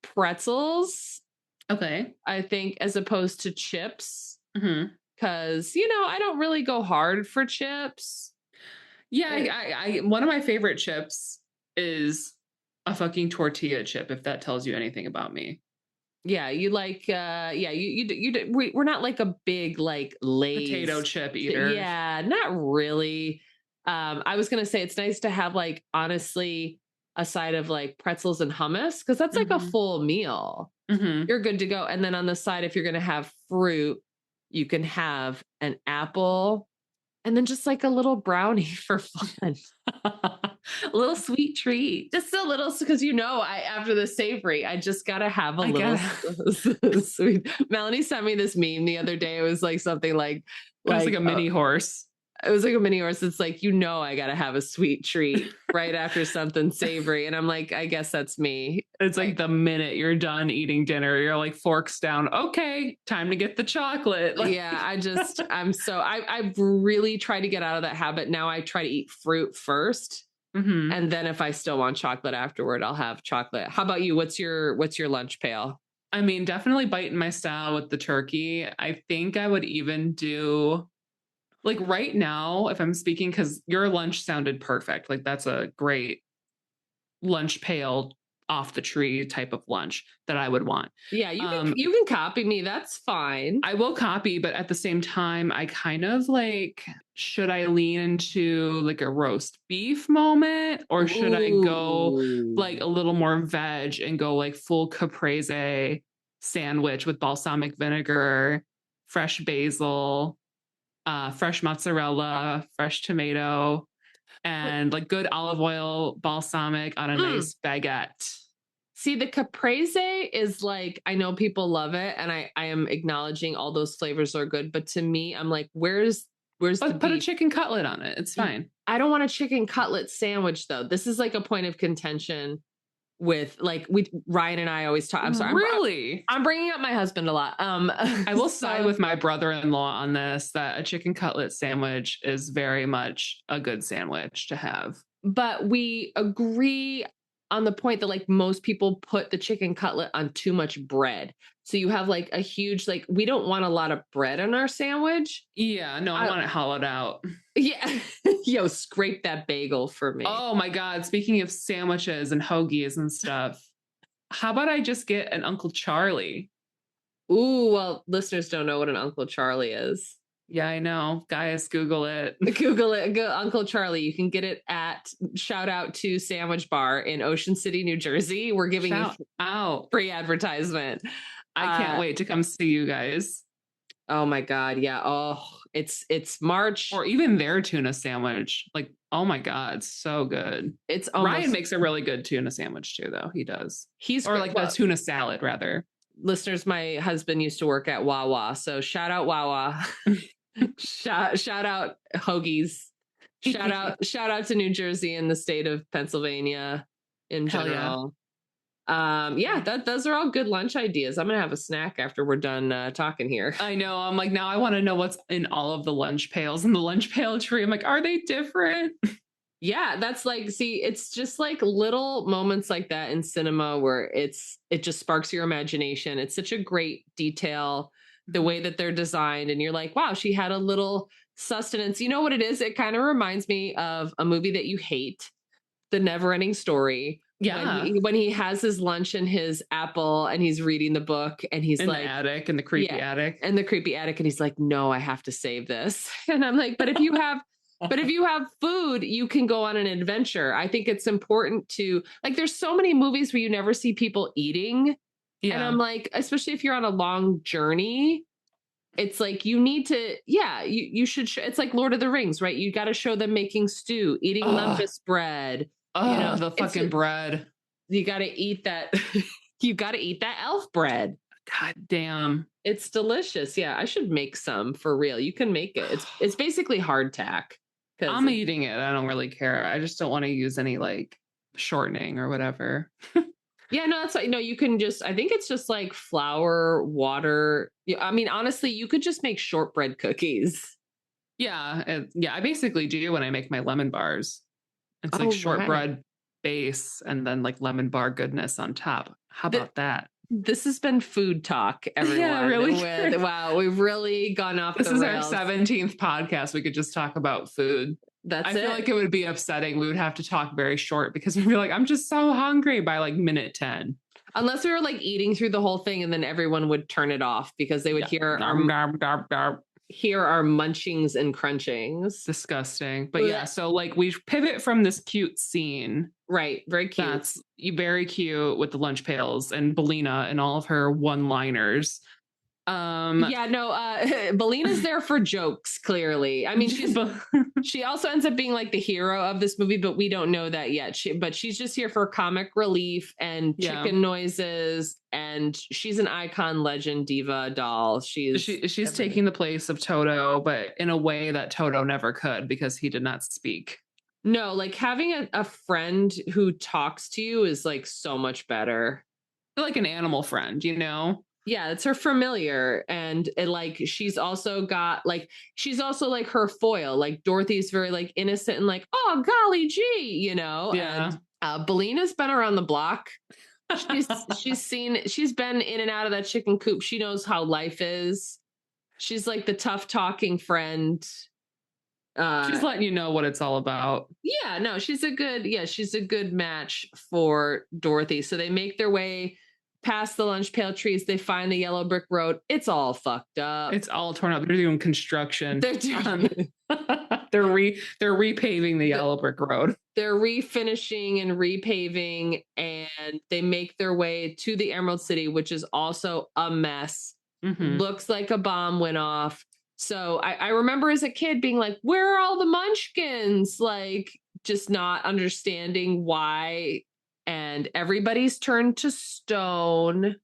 Speaker 1: Pretzels.
Speaker 2: Okay.
Speaker 1: I think, as opposed to chips. Because, I don't really go hard for chips.
Speaker 2: Yeah, I one of my favorite chips is a fucking tortilla chip, if that tells you anything about me.
Speaker 1: Yeah, you like, we're not like a big, like, Lay's
Speaker 2: potato chip eater.
Speaker 1: Yeah, not really. I was going to say it's nice to have, like, honestly, a side of, like, pretzels and hummus, because that's like a full meal. you're good to go. And then on the side, if you're going to have fruit, you can have an apple and then just like a little brownie for fun.
Speaker 2: A little sweet treat.
Speaker 1: Just a little, because after the savory, I just gotta have a little sweet. Melanie sent me this meme the other day. It was like something like
Speaker 2: it was like a mini horse.
Speaker 1: It was like a mini horse. It's like, I gotta have a sweet treat right after something savory. And I'm like, I guess that's me.
Speaker 2: It's like the minute you're done eating dinner, you're like forks down. Okay, time to get the chocolate.
Speaker 1: Yeah, I've really tried to get out of that habit. Now I try to eat fruit first. And then if I still want chocolate afterward, I'll have chocolate. How about you? What's your lunch pail?
Speaker 2: I mean, definitely biting my style with the turkey. I think I would even do, like, right now, if I'm speaking, because your lunch sounded perfect. Like, that's a great lunch pail off the tree type of lunch that I would want.
Speaker 1: Yeah, you can copy me. That's fine.
Speaker 2: I will copy, but at the same time, I kind of like, should I lean into like a roast beef moment, or should I go like a little more veg and go like full caprese sandwich with balsamic vinegar, fresh basil, fresh mozzarella, fresh tomato, and like good olive oil balsamic on a nice baguette.
Speaker 1: See, the caprese is like, I know people love it, and I am acknowledging all those flavors are good, but to me, I'm like, where's the
Speaker 2: put
Speaker 1: beef?
Speaker 2: A chicken cutlet on it. It's fine.
Speaker 1: I don't want a chicken cutlet sandwich though. This is like a point of contention with like Ryan and I always talk. I'm sorry.
Speaker 2: Really?
Speaker 1: I'm bringing up my husband a lot.
Speaker 2: I will side with my brother-in-law on this, that a chicken cutlet sandwich is very much a good sandwich to have.
Speaker 1: But we agree on the point that like most people put the chicken cutlet on too much bread. So you have like a huge, like, we don't want a lot of bread on our sandwich.
Speaker 2: Yeah, no, I want it hollowed out.
Speaker 1: Yeah. Yo, scrape that bagel for me.
Speaker 2: Oh my God. Speaking of sandwiches and hoagies and stuff, how about I just get an Uncle Charlie?
Speaker 1: Ooh, well, listeners don't know what an Uncle Charlie is.
Speaker 2: Yeah, I know. Guys, Google it.
Speaker 1: Google it. Go Uncle Charlie. You can get it at, shout out to Sandwich Bar in Ocean City, New Jersey. We're giving you free advertisement.
Speaker 2: I can't wait to come see you guys.
Speaker 1: Oh my God. Yeah. Oh, it's March.
Speaker 2: Or even their tuna sandwich. Like, oh my God, so good.
Speaker 1: It's almost,
Speaker 2: Ryan makes a really good tuna sandwich too, though. He does.
Speaker 1: Or
Speaker 2: like a tuna salad, rather.
Speaker 1: Listeners, my husband used to work at Wawa. So shout out Wawa. shout out Hoagies. Shout out to New Jersey and the state of Pennsylvania in general. Those are all good lunch ideas. I'm gonna have a snack after we're done talking here.
Speaker 2: I know. I'm like, now I want to know what's in all of the lunch pails in the lunch pail tree. I'm like, are they different?
Speaker 1: Yeah, that's like, see, it's just like little moments like that in cinema where it just sparks your imagination. It's such a great detail, the way that they're designed, and you're like, wow, she had a little sustenance. You know what it is? It kind of reminds me of a movie that you hate, The Never-Ending Story.
Speaker 2: Yeah.
Speaker 1: When he has his lunch and his apple and he's reading the book and he's
Speaker 2: in
Speaker 1: like,
Speaker 2: the attic, in the creepy attic.
Speaker 1: And the creepy attic. And he's like, no, I have to save this. And I'm like, but if you have food, you can go on an adventure. I think it's important to, like, there's so many movies where you never see people eating. Yeah. And I'm like, especially if you're on a long journey, it's like, you need to, you should, it's like Lord of the Rings, right? You got to show them making stew, eating lembas bread.
Speaker 2: Oh, the fucking bread.
Speaker 1: You got to eat that. You got to eat that elf bread.
Speaker 2: God damn.
Speaker 1: It's delicious. Yeah. I should make some for real. You can make it. It's basically hardtack.
Speaker 2: I'm eating it. I don't really care. I just don't want to use any like shortening or whatever.
Speaker 1: Yeah, no, that's like, no, you can just, I think it's just like flour, water. I mean, honestly, you could just make shortbread cookies.
Speaker 2: Yeah. I basically do when I make my lemon bars. It's like shortbread base and then like lemon bar goodness on top. How about that?
Speaker 1: This has been food talk, everyone. Yeah, really. Wow, we've really gone off the rails.
Speaker 2: This is our 17th podcast. We could just talk about food. I feel like it would be upsetting. We would have to talk very short because we'd be like, I'm just so hungry by like minute 10.
Speaker 1: Unless we were like eating through the whole thing and then everyone would turn it off because they would hear our munchings and crunchings.
Speaker 2: Disgusting. But yeah, so like we pivot from this cute scene
Speaker 1: Right. Very cute.
Speaker 2: That's very cute with the lunch pails and Belina and all of her one-liners.
Speaker 1: Yeah, no, Belina's there for jokes, clearly. I mean, she also ends up being like the hero of this movie, but we don't know that yet. But she's just here for comic relief and chicken noises, and she's an icon, legend, diva, doll. She's
Speaker 2: taking the place of Toto, but in a way that Toto never could because he did not speak.
Speaker 1: No, like having a friend who talks to you is like so much better.
Speaker 2: Like an animal friend, you know?
Speaker 1: Yeah, it's her familiar. And like she's also like her foil. Like Dorothy's very like innocent and like, oh golly gee, you know?
Speaker 2: Yeah.
Speaker 1: And Belina's been around the block. She's been in and out of that chicken coop. She knows how life is. She's like the tough talking friend.
Speaker 2: She's letting you know what it's all about.
Speaker 1: Yeah, no, she's a good match for Dorothy. So they make their way past the lunch pail trees. They find the yellow brick road. It's all fucked up.
Speaker 2: It's all torn up. They're doing construction.
Speaker 1: They're
Speaker 2: repaving the yellow brick road.
Speaker 1: They're refinishing and repaving, and they make their way to the Emerald City, which is also a mess. Mm-hmm. Looks like a bomb went off. So I remember as a kid being like, where are all the munchkins? Like, just not understanding why. And everybody's turned to stone.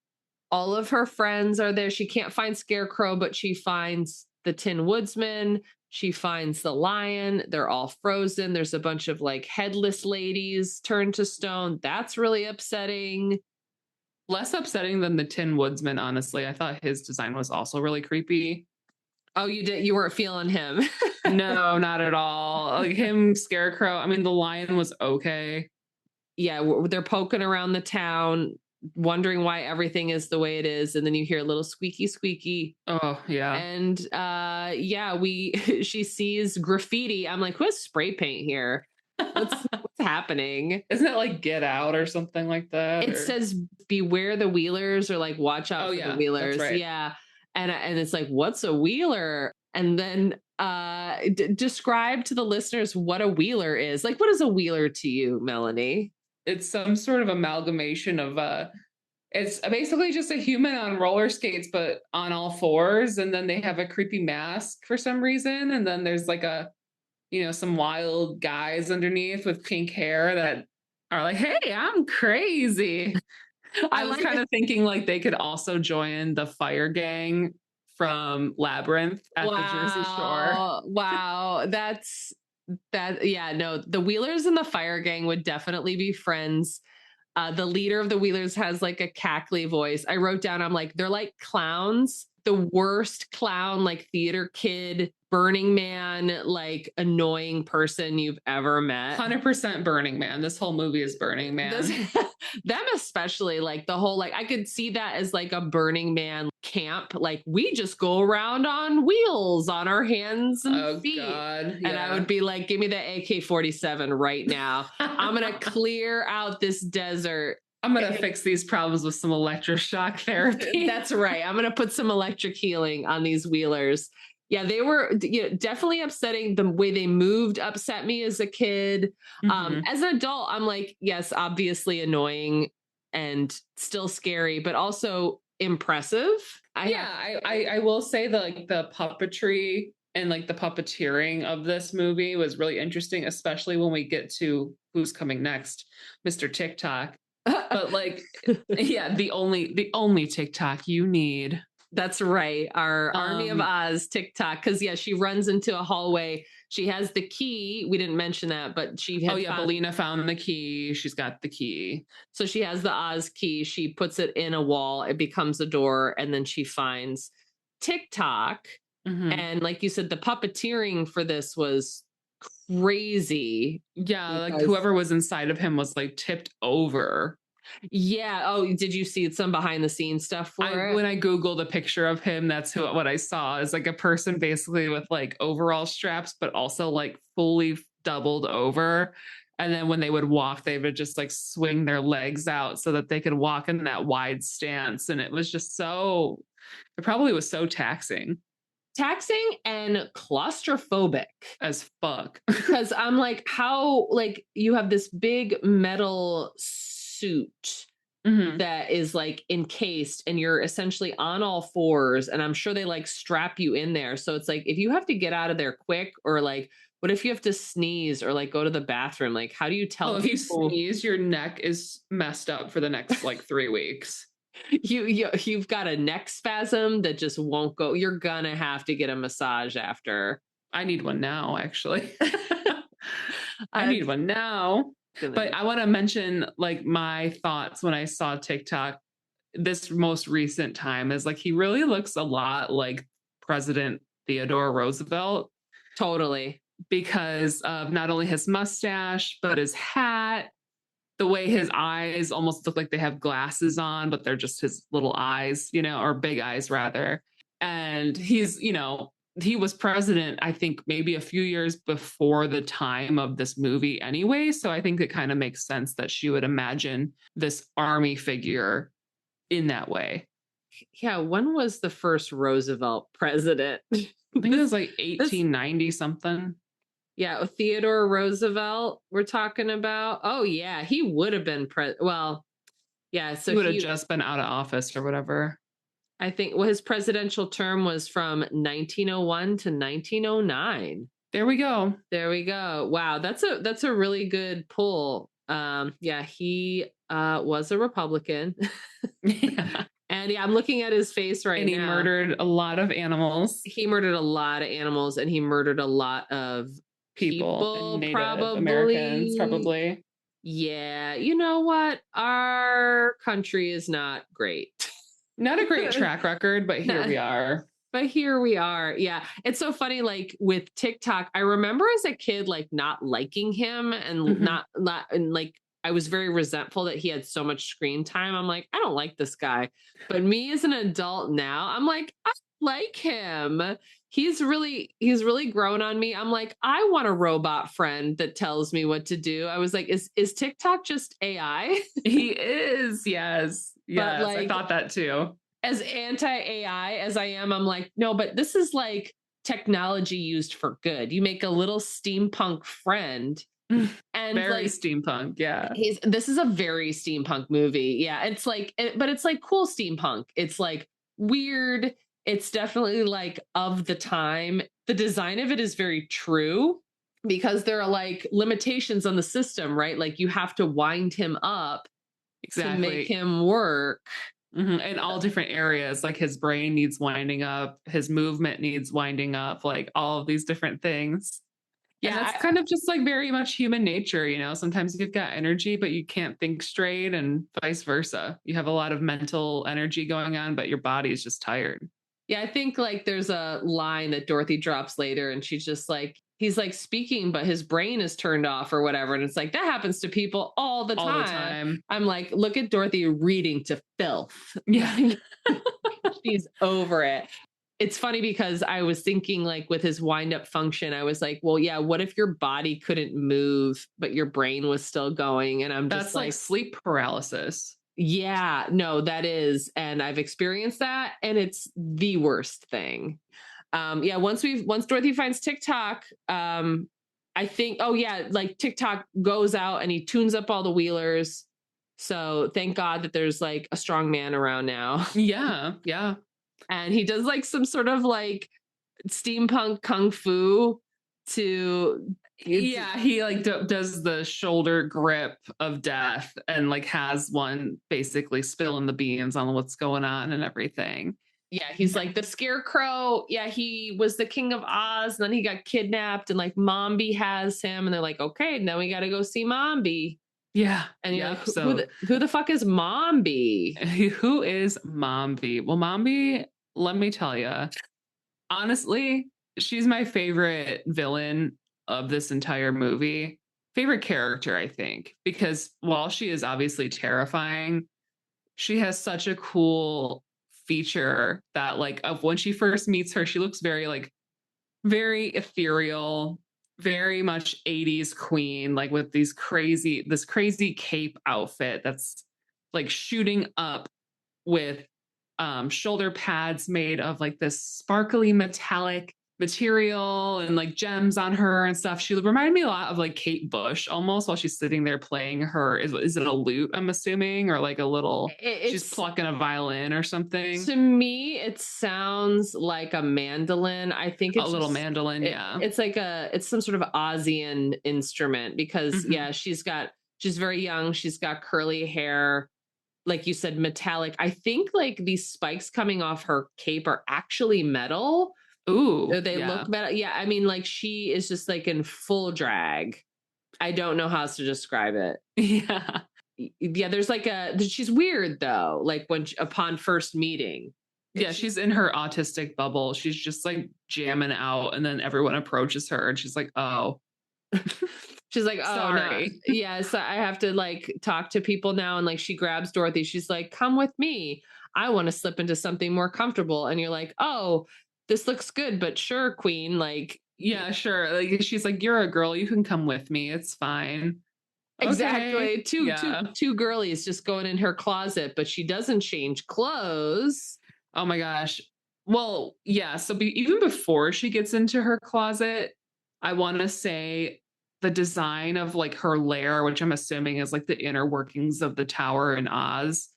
Speaker 1: All of her friends are there. She can't find Scarecrow, but she finds the Tin Woodsman. She finds the lion. They're all frozen. There's a bunch of like headless ladies turned to stone. That's really upsetting.
Speaker 2: Less upsetting than the Tin Woodsman, honestly. I thought his design was also really creepy.
Speaker 1: Oh, you weren't feeling him.
Speaker 2: No, not at all. Like him, Scarecrow. I mean, the lion was okay.
Speaker 1: Yeah, they're poking around the town, wondering why everything is the way it is, and then you hear a little squeaky.
Speaker 2: Oh, yeah.
Speaker 1: And she sees graffiti. I'm like, who's spray paint here? What's happening?
Speaker 2: Isn't it like Get Out or something like that?
Speaker 1: It says beware the wheelers, or like watch out for the wheelers.
Speaker 2: That's right.
Speaker 1: Yeah. And it's like, what's a wheeler? And then describe to the listeners what a wheeler is. Like, what is a wheeler to you, Melanie?
Speaker 2: It's some sort of amalgamation of it's basically just a human on roller skates, but on all fours. And then they have a creepy mask for some reason. And then there's like some wild guys underneath with pink hair that are like, hey, I'm crazy. I was kind of thinking like they could also join the fire gang from Labyrinth at the Jersey Shore.
Speaker 1: Wow. Yeah, no, the Wheelers and the fire gang would definitely be friends. The leader of the Wheelers has like a cackly voice. I wrote down, I'm like, they're like clowns, the worst clown, like theater kid, Burning Man, like annoying person you've ever met.
Speaker 2: 100% Burning Man. This whole movie is Burning Man.
Speaker 1: Them especially, like the whole, like I could see that as like a Burning Man camp. Like we just go around on wheels on our hands and feet. God, yeah. And I would be like, give me the AK-47 right now. I'm going to clear out this desert.
Speaker 2: I'm going to fix these problems with some electroshock therapy.
Speaker 1: That's right. I'm going to put some electric healing on these wheelers. Yeah, they were definitely upsetting. The way they moved upset me as a kid. Mm-hmm. As an adult, I'm like, yes, obviously annoying and still scary, but also impressive.
Speaker 2: I will say that like the puppetry and like the puppeteering of this movie was really interesting, especially when we get to who's coming next, Mr. TikTok. But like, yeah, the only TikTok you need.
Speaker 1: That's right. Our Army of Oz TikTok. Because, yeah, she runs into a hallway. She has the key. We didn't mention that, but she had
Speaker 2: Belina found the key. She's got the key.
Speaker 1: So she has the Oz key. She puts it in a wall. It becomes a door. And then she finds TikTok. Mm-hmm. And like you said, the puppeteering for this was crazy.
Speaker 2: Yeah, like whoever was inside of him was like tipped over.
Speaker 1: Yeah. Oh, did you see some behind the scenes stuff for it?
Speaker 2: When I Googled a picture of him, that's what I saw is like a person basically with like overall straps, but also like fully doubled over. And then when they would walk, they would just like swing their legs out so that they could walk in that wide stance. And it was just it probably was so taxing.
Speaker 1: taxing and claustrophobic
Speaker 2: as fuck.
Speaker 1: because I'm like, how, like, you have this big metal suit that is like encased and you're essentially on all fours, and I'm sure they like strap you in there, so it's like if you have to get out of there quick, or like what if you have to sneeze or like go to the bathroom, like how do you tell
Speaker 2: if you
Speaker 1: people
Speaker 2: sneeze, your neck is messed up for the next like 3 weeks.
Speaker 1: you've got a neck spasm that just won't go? You're gonna have to get a massage after.
Speaker 2: I need one now, actually. I need one now. But I want to mention like my thoughts when I saw TikTok this most recent time is like he really looks a lot like President Theodore Roosevelt.
Speaker 1: Totally.
Speaker 2: Because of not only his mustache, but his hat, the way his eyes almost look like they have glasses on, but they're just his little eyes, you know, or big eyes rather. And he's, you know, he was president, I think maybe a few years before the time of this movie anyway. So I think it kind of makes sense that she would imagine this army figure in that way.
Speaker 1: Yeah. When was the first Roosevelt president?
Speaker 2: I think it was like 1890 something.
Speaker 1: Yeah. Theodore Roosevelt we're talking about. Oh yeah. He would have been well, yeah. So
Speaker 2: he would have just been out of office or whatever.
Speaker 1: I think his presidential term was from 1901 to 1909.
Speaker 2: There we go.
Speaker 1: There we go. Wow, that's a really good pull. Yeah, he was a Republican.
Speaker 2: Yeah.
Speaker 1: And yeah, I'm looking at his face right now.
Speaker 2: And he murdered a lot of animals.
Speaker 1: He murdered a lot of animals, and he murdered a lot of people
Speaker 2: Native
Speaker 1: probably.
Speaker 2: Americans, probably.
Speaker 1: Yeah, you know what? Our country is not great.
Speaker 2: Not a great track record, but here we are.
Speaker 1: But here we are. Yeah. It's so funny. Like with TikTok, I remember as a kid, like not liking him and not, and like, I was very resentful that he had so much screen time. I'm like, I don't like this guy. But me as an adult now, I'm like, I like him. He's really grown on me. I'm like, I want a robot friend that tells me what to do. I was like, is TikTok just AI?
Speaker 2: He is. Yes. Yes, like, I thought that too.
Speaker 1: As anti-AI as I am, I'm like, no, but this is like technology used for good. You make a little steampunk friend. And
Speaker 2: very like, steampunk. Yeah.
Speaker 1: This is a very steampunk movie. Yeah. It's like, but it's like cool steampunk. It's like weird. It's definitely like of the time. The design of it is very true because there are like limitations on the system, right? Like you have to wind him up to make him work.
Speaker 2: In all different areas, like his brain needs winding up, his movement needs winding up, like all of these different things. Yeah, and that's kind of just like very much human nature, you know. Sometimes you've got energy, but you can't think straight, and vice versa. You have a lot of mental energy going on, but your body is just tired.
Speaker 1: Yeah, I think like there's a line that Dorothy drops later, and she's just like, he's like speaking, but his brain is turned off or whatever. And it's like, that happens to people all the time. I'm like, look at Dorothy reading to filth.
Speaker 2: Yeah.
Speaker 1: She's over it. It's funny because I was thinking like with his wind up function, I was like, well, yeah, what if your body couldn't move, but your brain was still going? And I'm just
Speaker 2: that's like sleep paralysis.
Speaker 1: Yeah, no, that is. And I've experienced that. And it's the worst thing. Yeah, once Dorothy finds TikTok, I think, oh yeah, like TikTok goes out and he tunes up all the wheelers. So thank God that there's like a strong man around now.
Speaker 2: Yeah, yeah.
Speaker 1: And he does like some sort of like steampunk kung fu to
Speaker 2: yeah, he like does the shoulder grip of death and like has one basically spilling the beans on what's going on and everything.
Speaker 1: Yeah, he's like the scarecrow. Yeah, he was the king of Oz, and then he got kidnapped, and like Mombi has him, and they're like, okay, now we got to go see Mombi.
Speaker 2: Yeah,
Speaker 1: and you're like, who the fuck is Mombi?
Speaker 2: Who is Mombi? Well, Mombi, let me tell you, honestly, she's my favorite villain of this entire movie. Favorite character, I think, because while she is obviously terrifying, she has such a cool feature that like of when she first meets her, she looks very ethereal, very much 80s queen, like with this crazy cape outfit that's like shooting up with shoulder pads made of like this sparkly metallic material and like gems on her and stuff. She reminded me a lot of like Kate Bush almost while she's sitting there playing her. Is it a lute, I'm assuming, or like a little, she's plucking a violin or something?
Speaker 1: To me, it sounds like a mandolin. I think it's
Speaker 2: a little mandolin. Yeah.
Speaker 1: It's like it's some sort of Aussian instrument because she's very young. She's got curly hair. Like you said, metallic. I think like these spikes coming off her cape are actually metal.
Speaker 2: Ooh,
Speaker 1: they look metal. Yeah, I mean, like she is just like in full drag. I don't know how else to describe it. Yeah. There's like she's weird though. Like upon first meeting.
Speaker 2: Yeah, she's in her autistic bubble. She's just like jamming out, and then everyone approaches her, and she's like, "Oh."
Speaker 1: She's like, oh,
Speaker 2: sorry.
Speaker 1: No. Yeah, so I have to like talk to people now. And like she grabs Dorothy. She's like, come with me. I want to slip into something more comfortable. And you're like, oh, this looks good, but sure, Queen. Like,
Speaker 2: yeah, sure. Like she's like, you're a girl. You can come with me. It's fine.
Speaker 1: Exactly.
Speaker 2: Okay.
Speaker 1: Two girlies just going in her closet, but she doesn't change clothes.
Speaker 2: Oh my gosh. Well, yeah. So even before she gets into her closet, I want to say the design of like her lair, which I'm assuming is like the inner workings of the tower in Oz.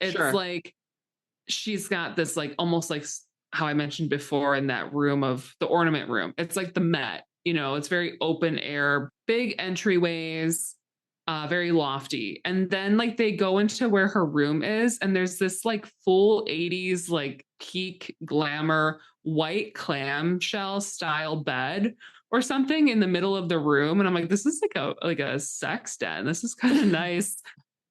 Speaker 2: It's like she's got this like almost like how I mentioned before in that room of the ornament room. It's like the Met, it's very open air, big entryways, very lofty. And then like they go into where her room is, and there's this like full 80s like peak glamour white clamshell style bed or something in the middle of the room. And I'm like, this is like a sex den. This is kind of nice.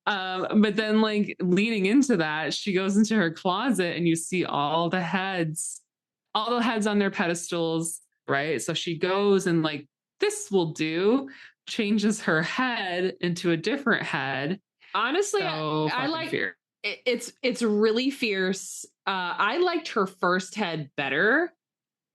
Speaker 2: But then like leading into that, she goes into her closet and you see all the heads on their pedestals, right? So she goes and like, this will do, changes her head into a different head.
Speaker 1: Honestly, I like it's really fierce. I liked her first head better.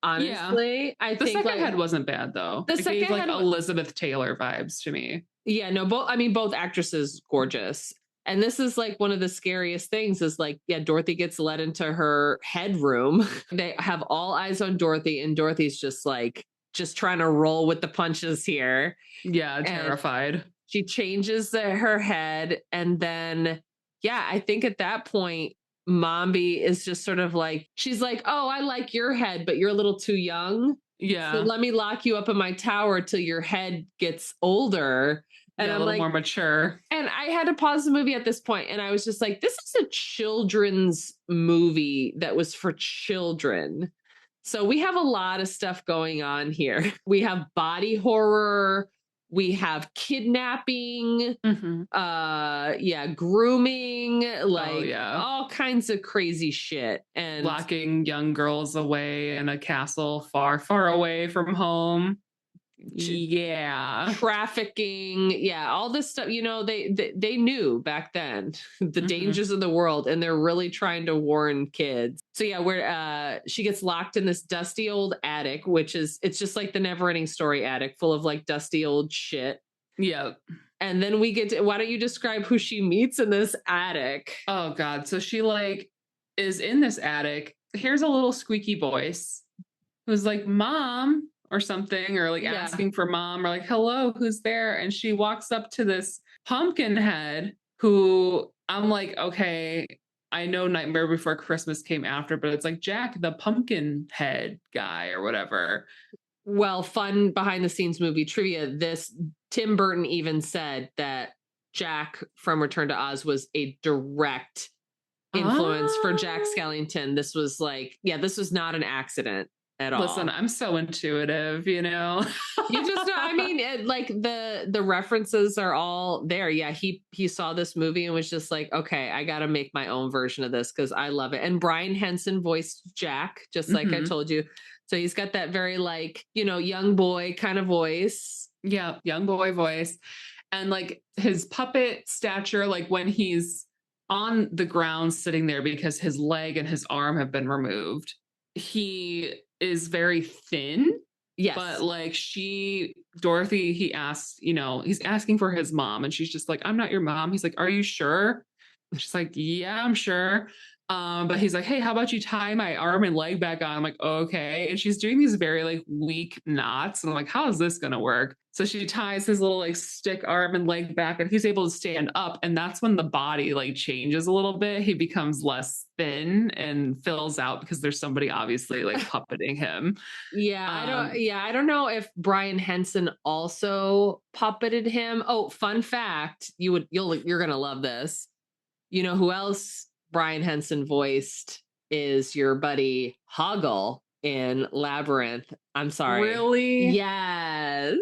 Speaker 1: Honestly,
Speaker 2: yeah.
Speaker 1: I
Speaker 2: the
Speaker 1: think
Speaker 2: second head wasn't bad though.
Speaker 1: The second
Speaker 2: gave like
Speaker 1: head
Speaker 2: Elizabeth Taylor vibes to me.
Speaker 1: Yeah, no, both actresses gorgeous. And this is like one of the scariest things is like, yeah, Dorothy gets led into her headroom. They have all eyes on Dorothy, and Dorothy's just trying to roll with the punches here.
Speaker 2: Yeah, terrified.
Speaker 1: And she changes her head, and then yeah, I think at that point Mombi is just sort of like, she's like, oh, I like your head, but you're a little too young.
Speaker 2: Yeah.
Speaker 1: So let me lock you up in my tower till your head gets older. And
Speaker 2: yeah,
Speaker 1: I'm
Speaker 2: a little more mature.
Speaker 1: And I had to pause the movie at this point, and I was just like, this is a children's movie that was for children. So we have a lot of stuff going on here. We have body horror. We have kidnapping, grooming, all kinds of crazy shit. And
Speaker 2: locking young girls away in a castle far, far away from home. Yeah.
Speaker 1: Trafficking. Yeah. All this stuff, they knew back then the dangers of the world, and they're really trying to warn kids. So yeah, where she gets locked in this dusty old attic, it's just like the never ending story attic full of like dusty old shit.
Speaker 2: Yeah.
Speaker 1: And then we get to, why don't you describe who she meets in this attic?
Speaker 2: Oh God. So she like is in this attic. Here's a little squeaky voice who's like, Mom, or something, or like asking for mom, or like, hello, who's there? And she walks up to this pumpkin head who I'm like, okay, I know Nightmare Before Christmas came after, but it's like Jack, the pumpkin head guy or whatever.
Speaker 1: Well, fun behind the scenes movie trivia. Tim Burton even said that Jack from Return to Oz was a direct influence for Jack Skellington. This was this was not an accident at all.
Speaker 2: Listen, I'm so intuitive, You
Speaker 1: just know, I mean, the references are all there. Yeah, he saw this movie and was just like, okay, I got to make my own version of this because I love it. And Brian Henson voiced Jack, just like I told you. So he's got that very young boy kind of voice.
Speaker 2: Yeah, young boy voice. And like his puppet stature, like when he's on the ground sitting there because his leg and his arm have been removed, he is very thin.
Speaker 1: Yes.
Speaker 2: But like Dorothy, he asks, he's asking for his mom, and she's just like, I'm not your mom. He's like, are you sure? And she's like, yeah, I'm sure. But he's like, hey, how about you tie my arm and leg back on? I'm like, okay. And she's doing these very like weak knots. And I'm like, how is this going to work? So she ties his little like stick arm and leg back, and he's able to stand up. And that's when the body like changes a little bit. He becomes less thin and fills out because there's somebody obviously like puppeting him.
Speaker 1: I don't know if Brian Henson also puppeted him. Oh, fun fact, you're gonna love this. You know who else Brian Henson voiced is your buddy Hoggle in Labyrinth. I'm sorry.
Speaker 2: Really?
Speaker 1: Yes.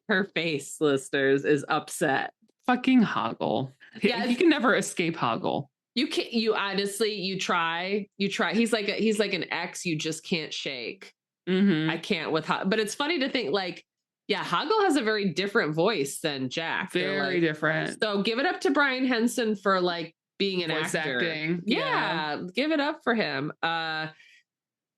Speaker 1: Her face, listeners, is upset.
Speaker 2: Fucking Hoggle.
Speaker 1: Yeah,
Speaker 2: he can never escape Hoggle.
Speaker 1: You can't. You honestly, you try. He's like an ex you just can't shake.
Speaker 2: Mm-hmm.
Speaker 1: I can't with, but it's funny to think like, yeah, Hoggle has a very different voice than Jack.
Speaker 2: Very different.
Speaker 1: So give it up to Brian Henson for like being an voice actor. Acting. Yeah, give it up for him.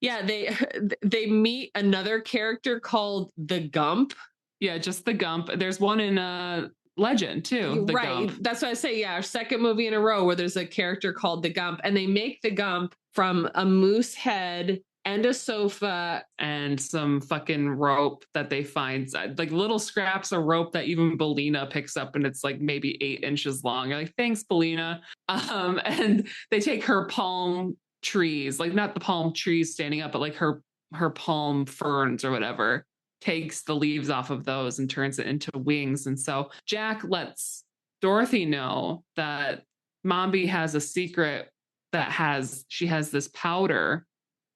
Speaker 1: Yeah, they meet another character called the Gump.
Speaker 2: Yeah, just the Gump. There's one in Legend too. The
Speaker 1: right.
Speaker 2: Gump.
Speaker 1: That's what I say. Yeah, our second movie in a row where there's a character called the Gump, and they make the Gump from a moose head and a sofa
Speaker 2: and some fucking rope that they find, like little scraps of rope that even Belina picks up, and it's like maybe 8 inches long. You're like, thanks, Belina. And they take her palm trees, like not the palm trees standing up, but like her palm ferns or whatever, takes the leaves off of those and turns it into wings. And so Jack lets Dorothy know that Mombi has a secret she has this powder.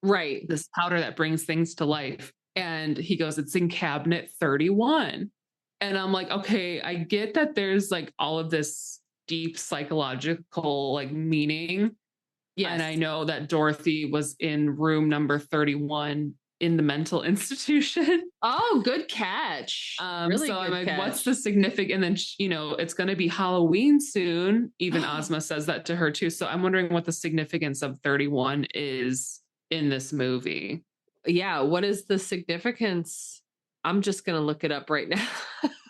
Speaker 1: Right.
Speaker 2: This powder that brings things to life. And he goes, it's in cabinet 31. And I'm like, okay, I get that there's like all of this deep psychological like meaning. Yes. And I know that Dorothy was in room number 31 in the mental institution.
Speaker 1: Oh, good catch.
Speaker 2: Really so I'm like, catch. What's the significance? And then, it's going to be Halloween soon. Even Ozma says that to her too. So I'm wondering what the significance of 31 is in this movie.
Speaker 1: Yeah, what is the significance? I'm just gonna look it up right now.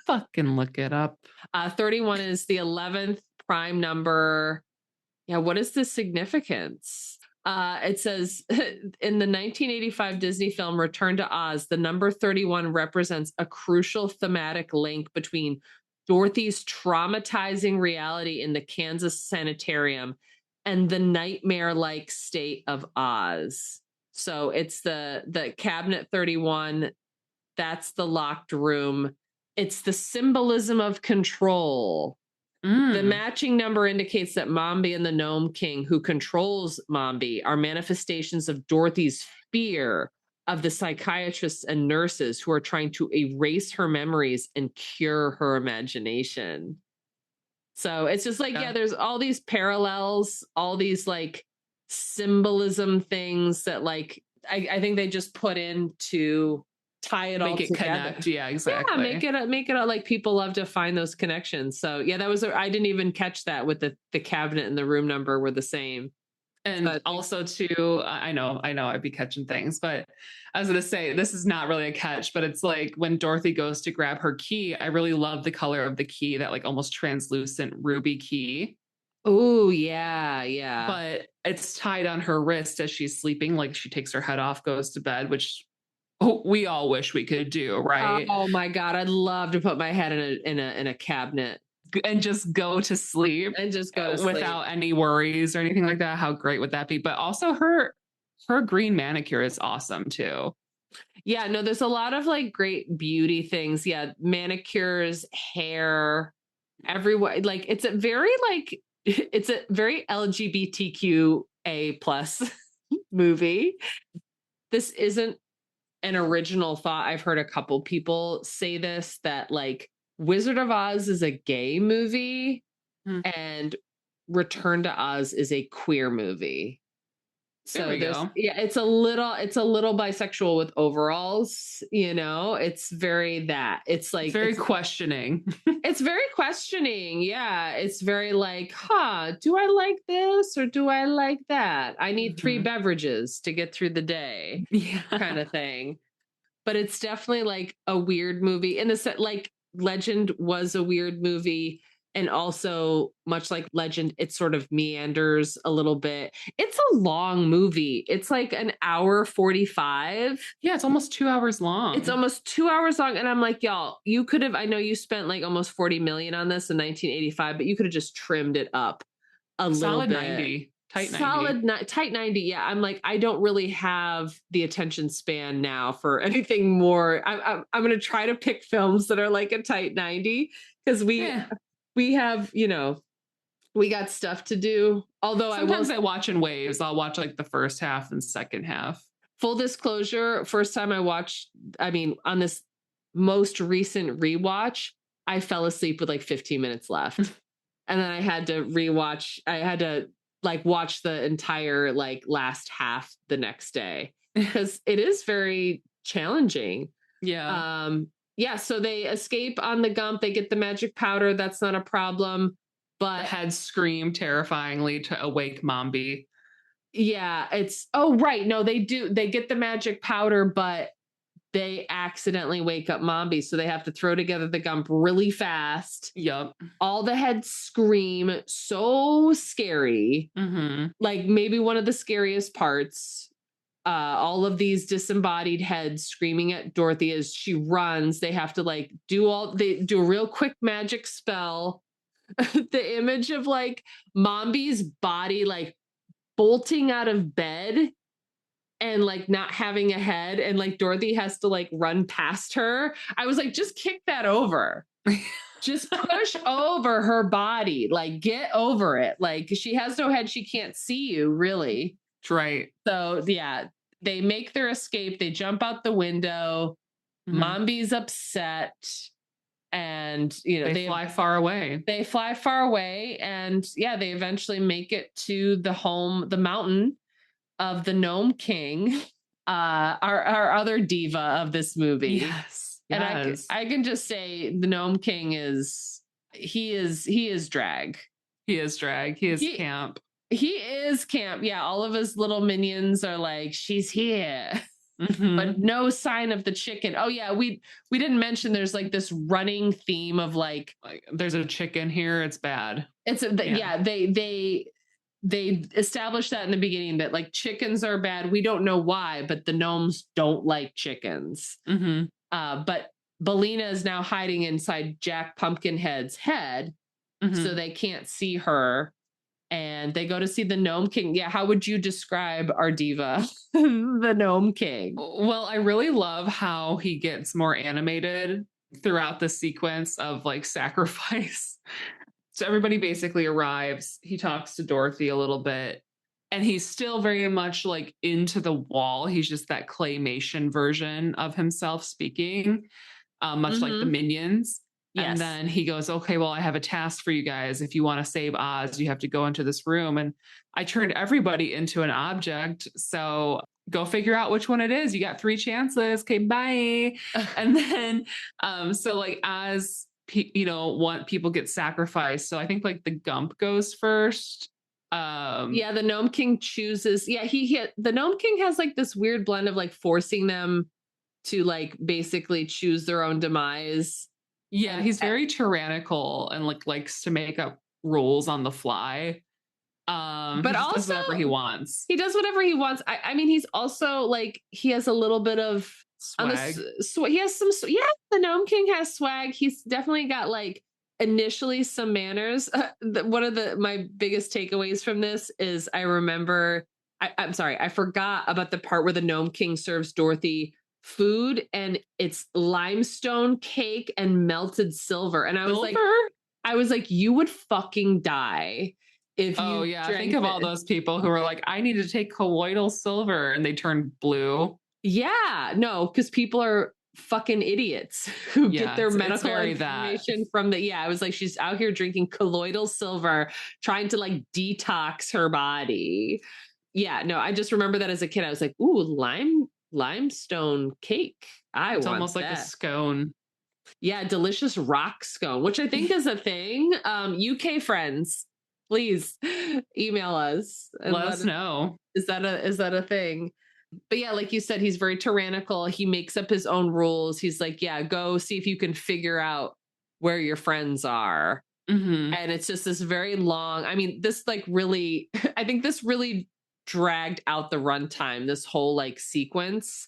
Speaker 2: Fucking look it up.
Speaker 1: 31 is the 11th prime number. Yeah, what is the significance? It says in the 1985 Disney film Return to Oz, the number 31 represents a crucial thematic link between Dorothy's traumatizing reality in the Kansas sanitarium and the nightmare-like state of Oz. So it's the cabinet 31. That's the locked room. It's the symbolism of control. The matching number indicates that Mombi and the Gnome King, who controls Mombi, are manifestations of Dorothy's fear of the psychiatrists and nurses who are trying to erase her memories and cure her imagination. So it's just like, yeah, there's all these parallels, all these like symbolism things that like, I think they just put in to tie it all together.
Speaker 2: Connect. Yeah, exactly.
Speaker 1: Yeah, make it like people love to find those connections. So yeah, I didn't even catch that with the cabinet and the room number were the same.
Speaker 2: And also too, I know I'd be catching things, but I was going to say, this is not really a catch, but it's like when Dorothy goes to grab her key, I really love the color of the key, that like almost translucent ruby key.
Speaker 1: Oh yeah. Yeah.
Speaker 2: But it's tied on her wrist as she's sleeping. Like she takes her head off, goes to bed, which we all wish we could do. Right.
Speaker 1: Oh my God. I'd love to put my head in a cabinet
Speaker 2: and just go to sleep without any worries or anything like that. How great would that be? But also her green manicure is awesome too.
Speaker 1: Yeah, no, there's a lot of like great beauty things. Yeah, manicures, hair, everyone. Like it's a very LGBTQA plus movie. This isn't an original thought. I've heard a couple people say this, that like Wizard of Oz is a gay movie and Return to Oz is a queer movie. So it's a little bisexual with overalls, it's very that. It's like
Speaker 2: very questioning.
Speaker 1: It's very questioning. Yeah. It's very like, do I like this or do I like that? I need 3 beverages to get through the day.
Speaker 2: Yeah.
Speaker 1: Kind of thing. But it's definitely like a weird movie in the set. Like Legend was a weird movie. And also, much like Legend, it sort of meanders a little bit. It's a long movie. It's like an hour 45.
Speaker 2: Yeah, it's almost 2 hours long.
Speaker 1: It's almost 2 hours long. And I'm like, y'all, you could have, I know you spent like almost 40 million on this in 1985, but you could have just trimmed it up a little bit.
Speaker 2: 90. Tight 90.
Speaker 1: Tight 90. Yeah. I'm like, I don't really have the attention span now for anything more. I'm going to try to pick films that are like a tight 90 because we have, we got stuff to do. Although
Speaker 2: sometimes I watch in waves. I'll watch like the first half and second half.
Speaker 1: Full disclosure, first time I watched, on this most recent rewatch, I fell asleep with like 15 minutes left. And then I had to rewatch. I had to like watch the entire like last half the next day because it is very challenging.
Speaker 2: Yeah.
Speaker 1: So they escape on the Gump. They get the magic powder. That's not a problem. But
Speaker 2: the heads scream terrifyingly to awake Mombi.
Speaker 1: Yeah, right. No, they do. They get the magic powder, but they accidentally wake up Mombi. So they have to throw together the Gump really fast.
Speaker 2: Yep.
Speaker 1: All the heads scream. So scary.
Speaker 2: Mm-hmm.
Speaker 1: Like maybe one of the scariest parts. All of these disembodied heads screaming at Dorothy as she runs. They have to like they do a real quick magic spell. The image of like Mombi's body like bolting out of bed and like not having a head, and like Dorothy has to like run past her. I was like, just kick that over. Just push over her body. Like, get over it. Like, she has no head. She can't see you, really.
Speaker 2: Right.
Speaker 1: So yeah, they make their escape. They jump out the window. Mm-hmm. Mombi's upset. And
Speaker 2: they fly far away.
Speaker 1: They fly far away, and they eventually make it to the mountain of the Gnome King, our other diva of this movie.
Speaker 2: Yes.
Speaker 1: And I can just say the Gnome King is drag.
Speaker 2: He is drag. He is camp.
Speaker 1: He is camp. Yeah, all of his little minions are like, she's here. Mm-hmm. But no sign of the chicken. Oh yeah, we didn't mention there's like this running theme of like
Speaker 2: there's a chicken here. It's bad.
Speaker 1: They established that in the beginning that like chickens are bad. We don't know why, but the gnomes don't like chickens.
Speaker 2: Mm-hmm.
Speaker 1: But Belina is now hiding inside Jack Pumpkinhead's head, so they can't see her. And they go to see the Gnome King. Yeah, how would you describe our diva, the Gnome King?
Speaker 2: Well, I really love how he gets more animated throughout the sequence of like sacrifice. So everybody basically arrives. He talks to Dorothy a little bit, and he's still very much like into the wall. He's just that claymation version of himself speaking, much like the minions. Yes. And then he goes, okay, well, I have a task for you guys. If you want to save Oz, you have to go into this room. And I turned everybody into an object. So go figure out which one it is. You got 3 chances. Okay, bye. And then, so like as, people get sacrificed. So I think like the Gump goes first.
Speaker 1: The Gnome King chooses. Yeah, the Gnome King has like this weird blend of like forcing them to like basically choose their own demise.
Speaker 2: Yeah, he's very tyrannical and like likes to make up rules on the fly. But also does whatever he wants.
Speaker 1: He does whatever he wants. I mean, he's also like he has a little bit of
Speaker 2: swag.
Speaker 1: He has some. Yeah, the Gnome King has swag. He's definitely got like initially some manners. One of my biggest takeaways from this is I remember. I'm sorry, I forgot about the part where the Gnome King serves Dorothy food, and it's limestone cake and melted silver. And I was like, you would fucking die if you
Speaker 2: think of all those people who are like, I need to take colloidal silver, and they turn blue.
Speaker 1: Yeah, no, because people are fucking idiots who get their medical information from I was like, she's out here drinking colloidal silver, trying to like detox her body. Yeah, no, I just remember that as a kid. I was like, ooh, limestone cake.
Speaker 2: It's almost like a scone.
Speaker 1: Yeah, delicious rock scone, which I think is a thing. UK friends, please email us
Speaker 2: and let us know.
Speaker 1: Is that a thing? But yeah, like you said, he's very tyrannical. He makes up his own rules. He's like, yeah, go see if you can figure out where your friends are.
Speaker 2: Mm-hmm.
Speaker 1: And it's just this very long, I mean, this like really, I think this really dragged out the runtime, this whole like sequence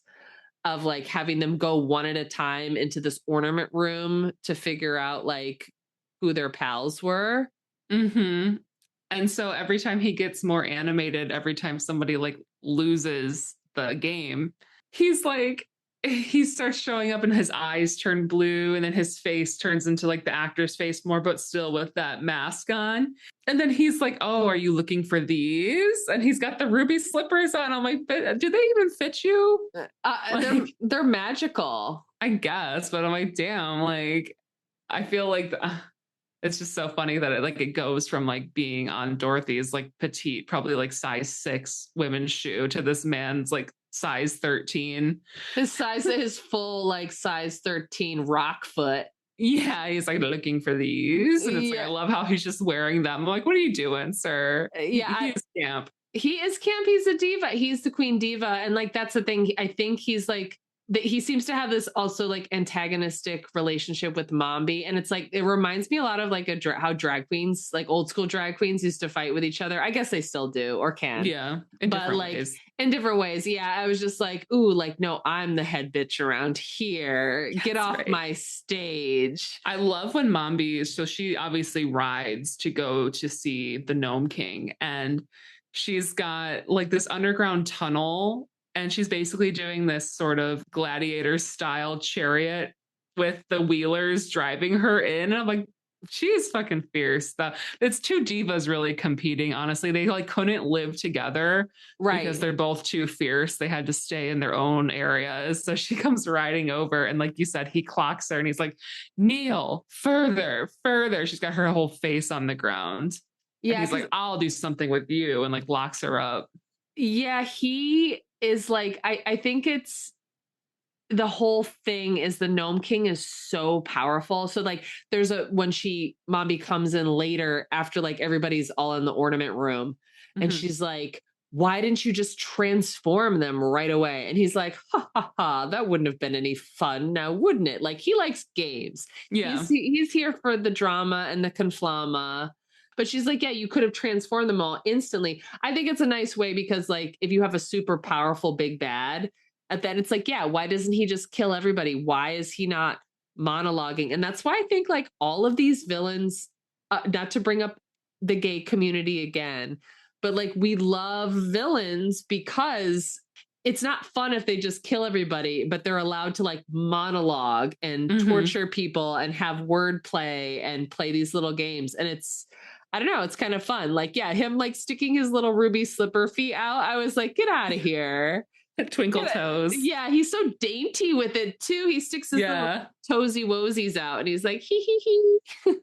Speaker 1: of like having them go one at a time into this ornament room to figure out like who their pals were.
Speaker 2: Mm-hmm. And so every time he gets more animated, every time somebody like loses the game, he's like, he starts showing up and his eyes turn blue and then his face turns into like the actor's face more, but still with that mask on. And then he's like, oh, are you looking for these? And he's got the ruby slippers on. I'm like, do they even fit you?
Speaker 1: They're magical.
Speaker 2: I guess, but I'm like, damn, like, I feel like it's just so funny that it goes from like being on Dorothy's like petite, probably like size 6 women's shoe to this man's like size 13.
Speaker 1: His full like size 13 rock foot.
Speaker 2: Yeah, he's like looking for these. And it's like, I love how he's just wearing them. I'm like, what are you doing, sir?
Speaker 1: Yeah.
Speaker 2: He is camp.
Speaker 1: He is camp. He's a diva. He's the queen diva. And like, that's the thing. I think he's like, he seems to have this also like antagonistic relationship with Mombi. And it's like, it reminds me a lot of like how drag queens, like old school drag queens used to fight with each other. I guess they still do or can.
Speaker 2: Yeah.
Speaker 1: But like ways. In different ways. Yeah. I was just like, ooh, like, no, I'm the head bitch around here. Get off my stage.
Speaker 2: I love when Mombi, so she obviously rides to go to see the Gnome King. And she's got like this underground tunnel. And she's basically doing this sort of gladiator style chariot with the wheelers driving her in. And I'm like, she is fucking fierce. It's two divas really competing. Honestly, they like couldn't live together, right? Because they're both too fierce. They had to stay in their own areas. So she comes riding over, and like you said, he clocks her, and he's like, "Kneel further, further." She's got her whole face on the ground. Yeah, and he's like, "I'll do something with you," and like locks her up.
Speaker 1: Yeah, he is like, I think it's the whole thing is the Gnome King is so powerful. So like there's when Mombi comes in later after like everybody's all in the ornament room, and she's like, why didn't you just transform them right away? And he's like, ha ha ha, that wouldn't have been any fun now, wouldn't it? Like he likes games. Yeah. He's here for the drama and the conflama. But she's like, yeah, you could have transformed them all instantly. I think it's a nice way because like if you have a super powerful big bad, and then it's like, yeah, why doesn't he just kill everybody? Why is he not monologuing? And that's why I think like all of these villains, not to bring up the gay community again, but like we love villains because it's not fun if they just kill everybody, but they're allowed to like monologue and torture people and have wordplay and play these little games. And it's, I don't know, it's kind of fun. Like, yeah, him like sticking his little ruby slipper feet out. I was like, get out of here.
Speaker 2: Twinkle toes.
Speaker 1: Yeah, he's so dainty with it too. He sticks his little toesy woesies out and he's like, hee hee hee.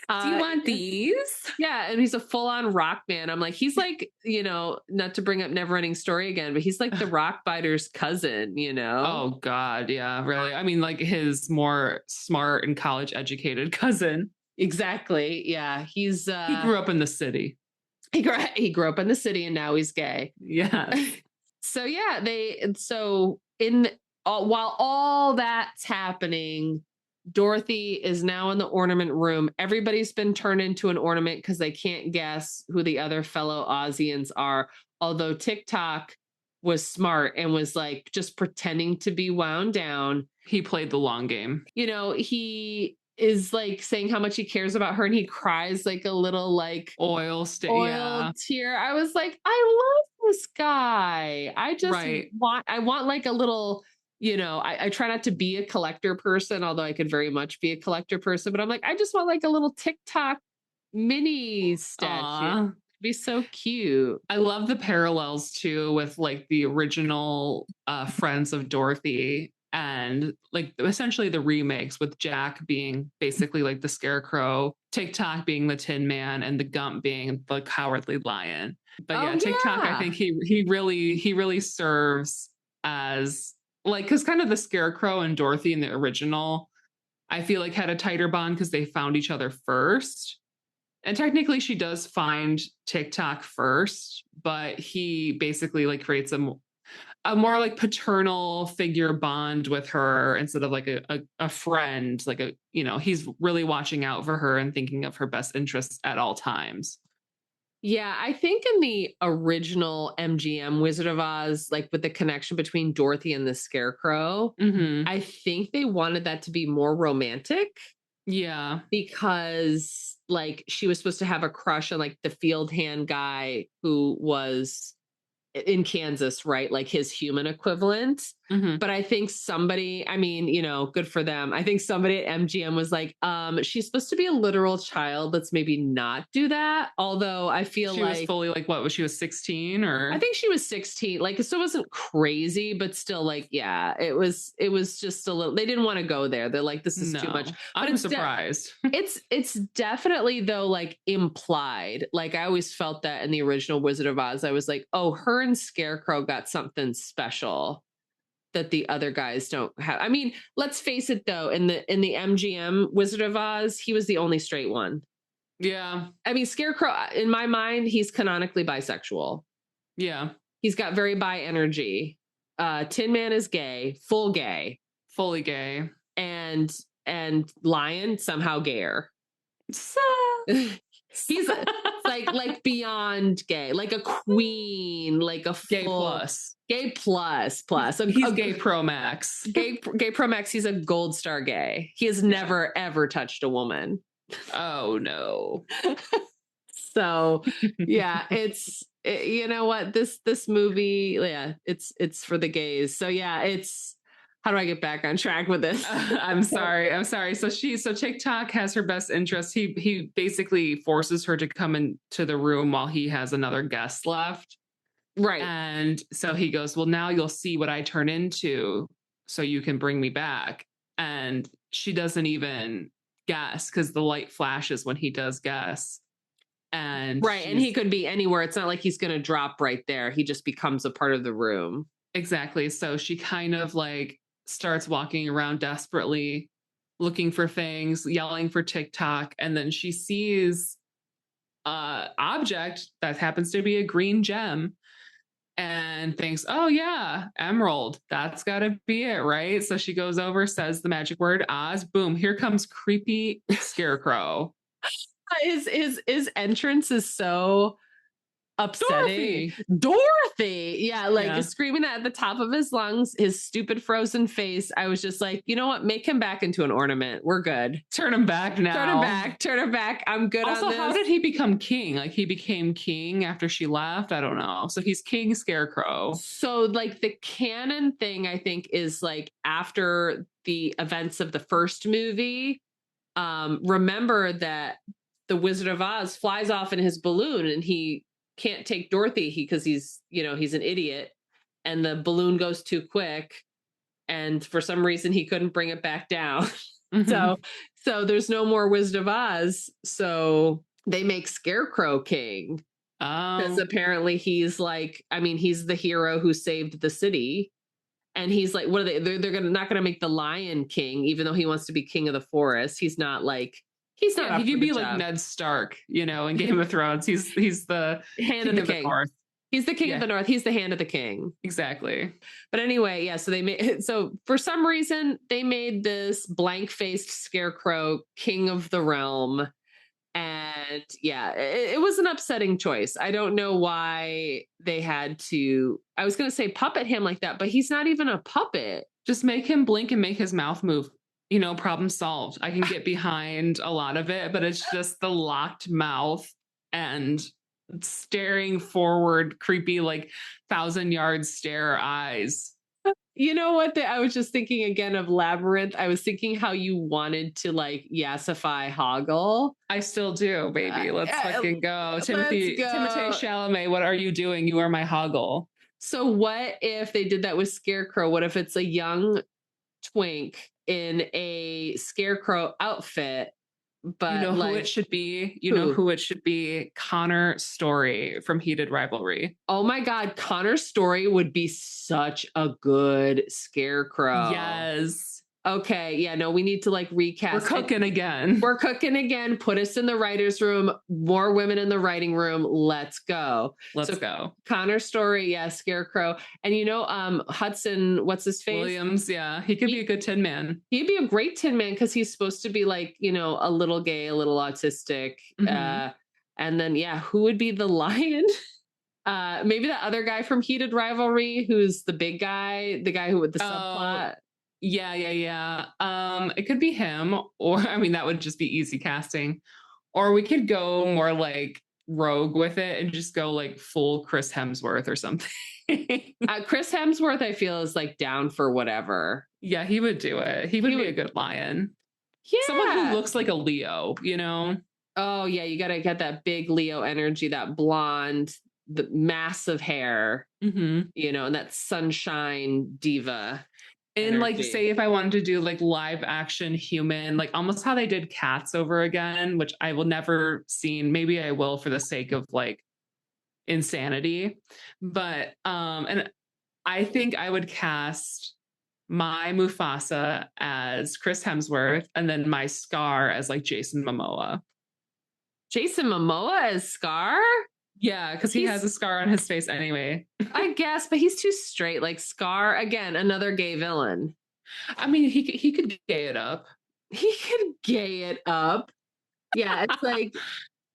Speaker 2: Do you want these?
Speaker 1: Yeah, and he's a full-on rock man. I'm like, he's like, you know, not to bring up Neverending Story again, but he's like the rock biter's cousin, you know?
Speaker 2: Oh God, yeah, really. I mean, like his more smart and college educated cousin.
Speaker 1: Exactly. Yeah,
Speaker 2: he grew up in the city.
Speaker 1: He grew up in the city and now he's gay.
Speaker 2: Yeah.
Speaker 1: So yeah, while all that's happening, Dorothy is now in the ornament room. Everybody's been turned into an ornament because they can't guess who the other fellow Ozians are. Although TikTok was smart and was like just pretending to be wound down.
Speaker 2: He played the long game.
Speaker 1: You know, he is like saying how much he cares about her and he cries like a little like oil tear. I was like, I love this guy. I just want like a little, you know, I try not to be a collector person, although I could very much be a collector person, but I'm like, I just want like a little TikTok mini statue. It'd be so cute.
Speaker 2: I love the parallels too with like the original Friends of Dorothy and like essentially the remakes with Jack being basically like the Scarecrow, TikTok being the Tin Man, and the Gump being the Cowardly Lion. But TikTok, I think he really serves as like, because kind of the Scarecrow and Dorothy in the original, I feel like had a tighter bond because they found each other first. And technically she does find TikTok first, but he basically like creates a more like paternal figure bond with her instead of like a friend, like he's really watching out for her and thinking of her best interests at all times.
Speaker 1: Yeah, I think in the original MGM Wizard of Oz, like with the connection between Dorothy and the Scarecrow, I think they wanted that to be more romantic.
Speaker 2: Yeah.
Speaker 1: Because like she was supposed to have a crush on like the field hand guy who was in Kansas, right? Like his human equivalent. But I think somebody, I mean, good for them. I think somebody at MGM was like, she's supposed to be a literal child. Let's maybe not do that. Although I feel
Speaker 2: she was fully like, what was she was 16 or?
Speaker 1: I think she was 16. Like it still wasn't crazy, but still like, yeah, it was just a little, they didn't want to go there. They're like, this is too much. But
Speaker 2: I'm surprised.
Speaker 1: It's definitely though, like implied. Like I always felt that in the original Wizard of Oz, I was like, oh, her and Scarecrow got something special that the other guys don't have. I mean, let's face it though, in the MGM Wizard of Oz, he was the only straight one.
Speaker 2: Yeah.
Speaker 1: I mean, Scarecrow, in my mind, he's canonically bisexual.
Speaker 2: Yeah.
Speaker 1: He's got very bi energy. Tin Man is gay, fully gay. And Lion somehow gayer. So he's like beyond gay, like a queen, like a
Speaker 2: gay plus.
Speaker 1: So
Speaker 2: he's gay pro max.
Speaker 1: Gay pro max. He's a gold star gay. He has never ever touched a woman.
Speaker 2: Oh no.
Speaker 1: So yeah, you know what, this movie, yeah, it's for the gays. So yeah, it's, how do I get back on track with this?
Speaker 2: I'm sorry. So TikTok has her best interest. He basically forces her to come into the room while he has another guest left.
Speaker 1: Right.
Speaker 2: And so he goes, well, now you'll see what I turn into so you can bring me back. And she doesn't even guess because the light flashes when he does guess. And
Speaker 1: right. And he could be anywhere. It's not like he's going to drop right there. He just becomes a part of the room.
Speaker 2: Exactly. So she kind of like starts walking around desperately looking for things, yelling for TikTok, and then she sees an object that happens to be a green gem and thinks, oh yeah, emerald, that's gotta be it, right? So she goes over, says the magic word Oz, boom, here comes creepy Scarecrow.
Speaker 1: His entrance is so upsetting. Dorothy. Yeah, like screaming that at the top of his lungs, his stupid frozen face. I was just like, you know what? Make him back into an ornament. We're good.
Speaker 2: Turn him back now.
Speaker 1: Turn him back. I'm good
Speaker 2: also,
Speaker 1: on this.
Speaker 2: How did he become king? Like he became king after she left? I don't know. So he's King Scarecrow.
Speaker 1: So like the canon thing, I think, is like after the events of the first movie, remember that the Wizard of Oz flies off in his balloon and he can't take Dorothy because he's an idiot, and the balloon goes too quick, and for some reason he couldn't bring it back down. So there's no more Wizard of Oz, so they make Scarecrow king because apparently he's like, I mean, he's the hero who saved the city, and he's like, what are they're not gonna make the Lion king, even though he wants to be king of the forest. He's not like, he's not.
Speaker 2: He could be like Ned Stark, in Game of Thrones. He's the
Speaker 1: hand of the king. He's the king of the north. He's the hand of the king.
Speaker 2: Exactly.
Speaker 1: But anyway, yeah. So for some reason they made this blank-faced Scarecrow king of the realm, and yeah, it was an upsetting choice. I don't know why they had to. I was going to say puppet him like that, but he's not even a puppet.
Speaker 2: Just make him blink and make his mouth move. Problem solved. I can get behind a lot of it, but it's just the locked mouth and staring forward, creepy, like 1,000-yard stare eyes.
Speaker 1: You know what? I was just thinking again of Labyrinth. I was thinking how you wanted to like yassify Hoggle.
Speaker 2: I still do, baby. Let's fucking go. Timothée Chalamet, what are you doing? You are my Hoggle.
Speaker 1: So what if they did that with Scarecrow? What if it's a young twink in a Scarecrow outfit, but
Speaker 2: who it should be? Know who it should be? Connor Story from Heated Rivalry.
Speaker 1: Oh my God, Connor Story would be such a good Scarecrow.
Speaker 2: Yes.
Speaker 1: Okay, yeah, no, we need to like recast.
Speaker 2: We're cooking again.
Speaker 1: We're cooking again. Put us in the writer's room. More women in the writing room. Let's go.
Speaker 2: Let's go.
Speaker 1: Connor's story, yeah, Scarecrow. And Hudson, what's his face?
Speaker 2: Williams, yeah. He could be a good Tin Man.
Speaker 1: He'd be a great Tin Man because he's supposed to be like, a little gay, a little autistic.
Speaker 2: Mm-hmm.
Speaker 1: And then, yeah, who would be the lion? Maybe the other guy from Heated Rivalry, who's the big guy, the guy who with the subplot.
Speaker 2: Yeah. It could be him, or that would just be easy casting. Or we could go more like rogue with it and just go like full Chris Hemsworth or something.
Speaker 1: Chris Hemsworth, I feel, is like down for whatever.
Speaker 2: Yeah, he would do it. He would be a good lion.
Speaker 1: Yeah.
Speaker 2: Someone who looks like a Leo,
Speaker 1: Oh, yeah, you got to get that big Leo energy, that blonde, the massive hair, and that sunshine diva.
Speaker 2: And like, say if I wanted to do like live action human, like almost how they did Cats over again, which I will never seen. Maybe I will for the sake of like insanity. But and I think I would cast my Mufasa as Chris Hemsworth and then my Scar as like Jason Momoa.
Speaker 1: Jason Momoa as Scar?
Speaker 2: Yeah, because he has a scar on his face anyway.
Speaker 1: I guess, but he's too straight. Like Scar, again, another gay villain.
Speaker 2: He could gay it up.
Speaker 1: He could gay it up. Yeah, it's like,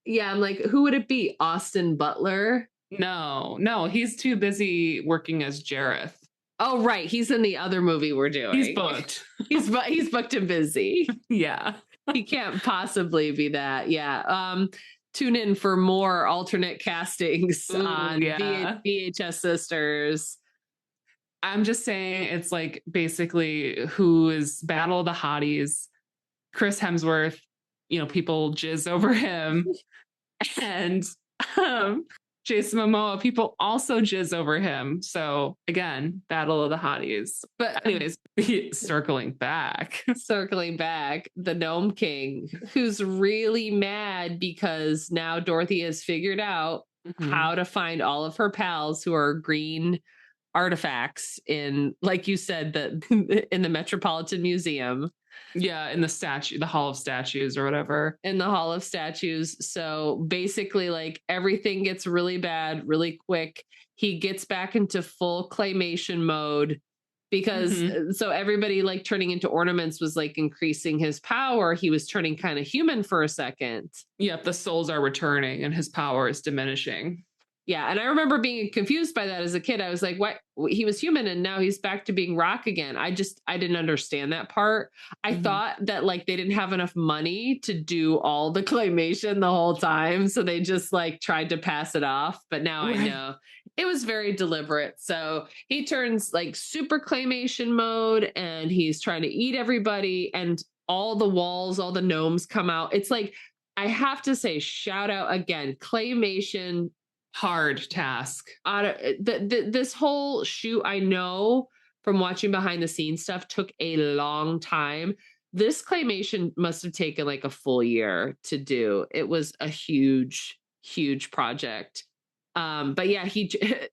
Speaker 1: yeah, I'm like, who would it be? Austin Butler?
Speaker 2: No, he's too busy working as Jareth.
Speaker 1: Oh, right. He's in the other movie we're doing.
Speaker 2: He's booked.
Speaker 1: he's booked and busy.
Speaker 2: Yeah.
Speaker 1: He can't possibly be that. Yeah. Tune in for more alternate castings on VHS Sisters.
Speaker 2: I'm just saying it's like basically who is Battle of the Hotties, Chris Hemsworth, people jizz over him, and Jason Momoa, people also jizz over him. So again, Battle of the Hotties. But anyways, circling back,
Speaker 1: the Gnome King, who's really mad because now Dorothy has figured out how to find all of her pals who are green artifacts in, like you said, in the Metropolitan Museum.
Speaker 2: Yeah, in the Hall of Statues or whatever.
Speaker 1: In the Hall of Statues. So basically, like, everything gets really bad really quick. He gets back into full claymation mode because so everybody like turning into ornaments was like increasing his power. He was turning kind of human for a second.
Speaker 2: Yep, the souls are returning and his power is diminishing.
Speaker 1: Yeah, and I remember being confused by that as a kid. I was like, what? He was human and now he's back to being rock again. I didn't understand that part. I thought that like they didn't have enough money to do all the claymation the whole time. So they just like tried to pass it off. But now I know it was very deliberate. So he turns like super claymation mode and he's trying to eat everybody and all the walls, all the gnomes come out. It's like, I have to say, shout out again, claymation.
Speaker 2: Hard task.
Speaker 1: This whole shoot, I know from watching behind the scenes stuff, took a long time. This claymation must have taken like a full year to do. It was a huge project. But yeah,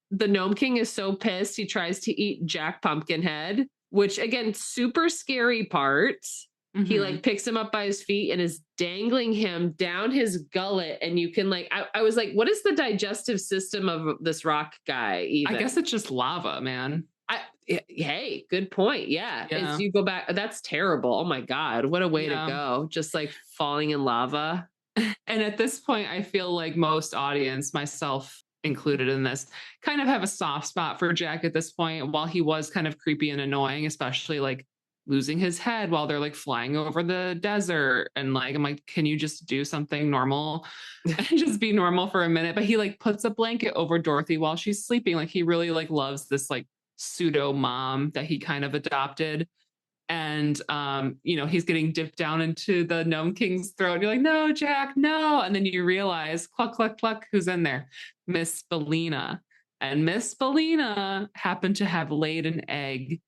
Speaker 1: the Gnome King is so pissed. He tries to eat Jack Pumpkinhead, which again, super scary part. He like picks him up by his feet and is dangling him down his gullet. And you can like, I was like, what is the digestive system of this rock guy? Even?
Speaker 2: I guess it's just lava, man.
Speaker 1: Hey, good point. Yeah. As you go back, that's terrible. Oh my God. What a way to go. Just like falling in lava.
Speaker 2: And at this point, I feel like most audience, myself included in this, kind of have a soft spot for Jack at this point. While he was kind of creepy and annoying, especially like losing his head while they're like flying over the desert. And like, I'm like, can you just do something normal and just be normal for a minute? But he like puts a blanket over Dorothy while she's sleeping. Like he really like loves this like pseudo mom that he kind of adopted. And, he's getting dipped down into the Gnome King's throat. And you're like, no, Jack, no. And then you realize, cluck, cluck, cluck, who's in there? Miss Bellina. And Miss Bellina happened to have laid an egg.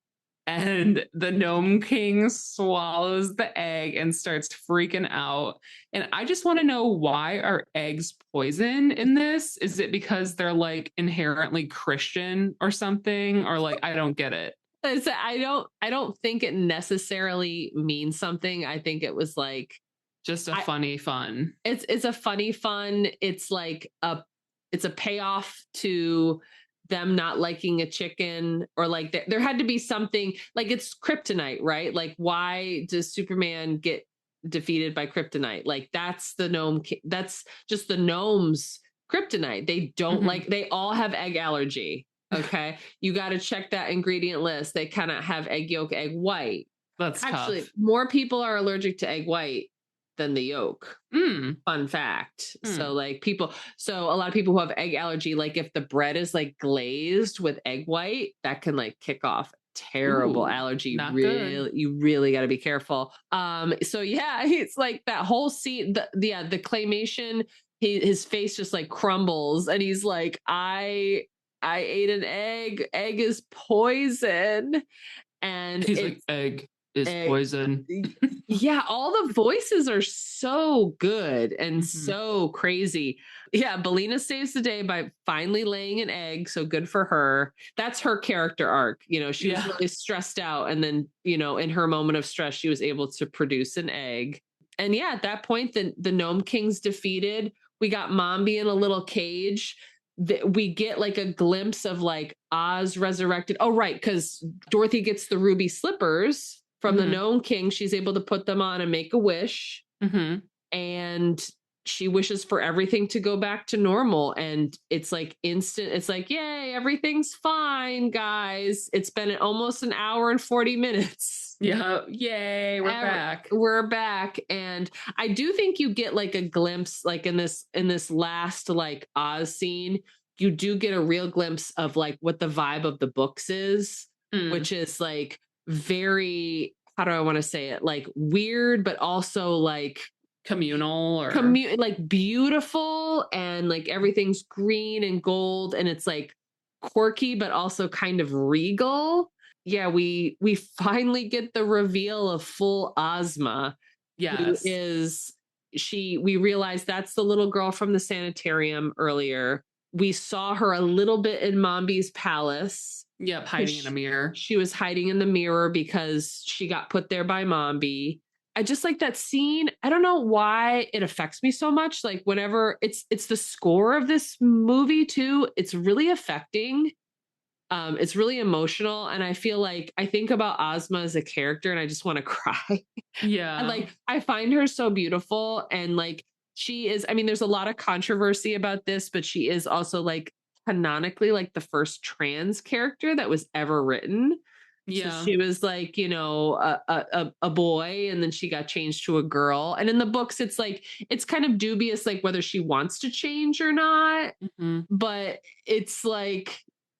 Speaker 2: And the Gnome King swallows the egg and starts freaking out. And I just want to know, why are eggs poison in this? Is it because they're like inherently Christian or something? Or like, I don't get it.
Speaker 1: I don't think it necessarily means something. I think it was like
Speaker 2: just a funny fun.
Speaker 1: It's a funny fun. It's like it's a payoff to them not liking a chicken, or like there had to be something, like it's kryptonite, right? Like why does Superman get defeated by kryptonite? Like that's that's just the gnomes kryptonite. They don't like, they all have egg allergy. Okay. You got to check that ingredient list. They cannot have egg yolk, egg white.
Speaker 2: That's
Speaker 1: actually
Speaker 2: tough.
Speaker 1: More people are allergic to egg white than the yolk. Fun fact. So like so a lot of people who have egg allergy, like if the bread is like glazed with egg white, that can like kick off terrible allergy. You really got to be careful. So yeah, it's like that whole scene, the claymation, his face just like crumbles and he's like, I ate an egg is poison. And
Speaker 2: he's like, egg is poison.
Speaker 1: Yeah, all the voices are so good and so crazy. Yeah, Belina saves the day by finally laying an egg, so good for her. That's her character arc. You know, she was really stressed out, and then, you know, in her moment of stress, she was able to produce an egg. And yeah, at that point, the Gnome King's defeated. We got Mombi in a little cage. We get like a glimpse of like Oz resurrected. Oh, right, because Dorothy gets the ruby slippers from the Gnome King. She's able to put them on and make a wish. And she wishes for everything to go back to normal. And it's like instant. It's like, yay, everything's fine, guys. It's been almost an hour and 40 minutes.
Speaker 2: Yeah. Yay. We're back.
Speaker 1: We're back. And I do think you get like a glimpse, like in this last like Oz scene, you do get a real glimpse of like what the vibe of the books is, which is like very, how do I want to say it? Like weird, but also like
Speaker 2: communal or
Speaker 1: like beautiful, and like everything's green and gold, and it's like quirky, but also kind of regal. Yeah, we finally get the reveal of full Ozma.
Speaker 2: Yes.
Speaker 1: We realize that's the little girl from the sanitarium earlier. We saw her a little bit in Mombi's palace.
Speaker 2: Yep, hiding in a mirror.
Speaker 1: She was hiding in the mirror because she got put there by Mombi. I just like that scene. I don't know why it affects me so much. Like whenever it's the score of this movie too. It's really affecting. It's really emotional. And I feel like I think about Ozma as a character and I just want to cry.
Speaker 2: Yeah.
Speaker 1: And like, I find her so beautiful. And like, she is, I mean, there's a lot of controversy about this, but she is also like canonically like the first trans character that was ever written. Yeah. So she was like, you know, a boy, and then she got changed to a girl. And in the books, it's like, it's kind of dubious, like whether she wants to change or not. But it's like,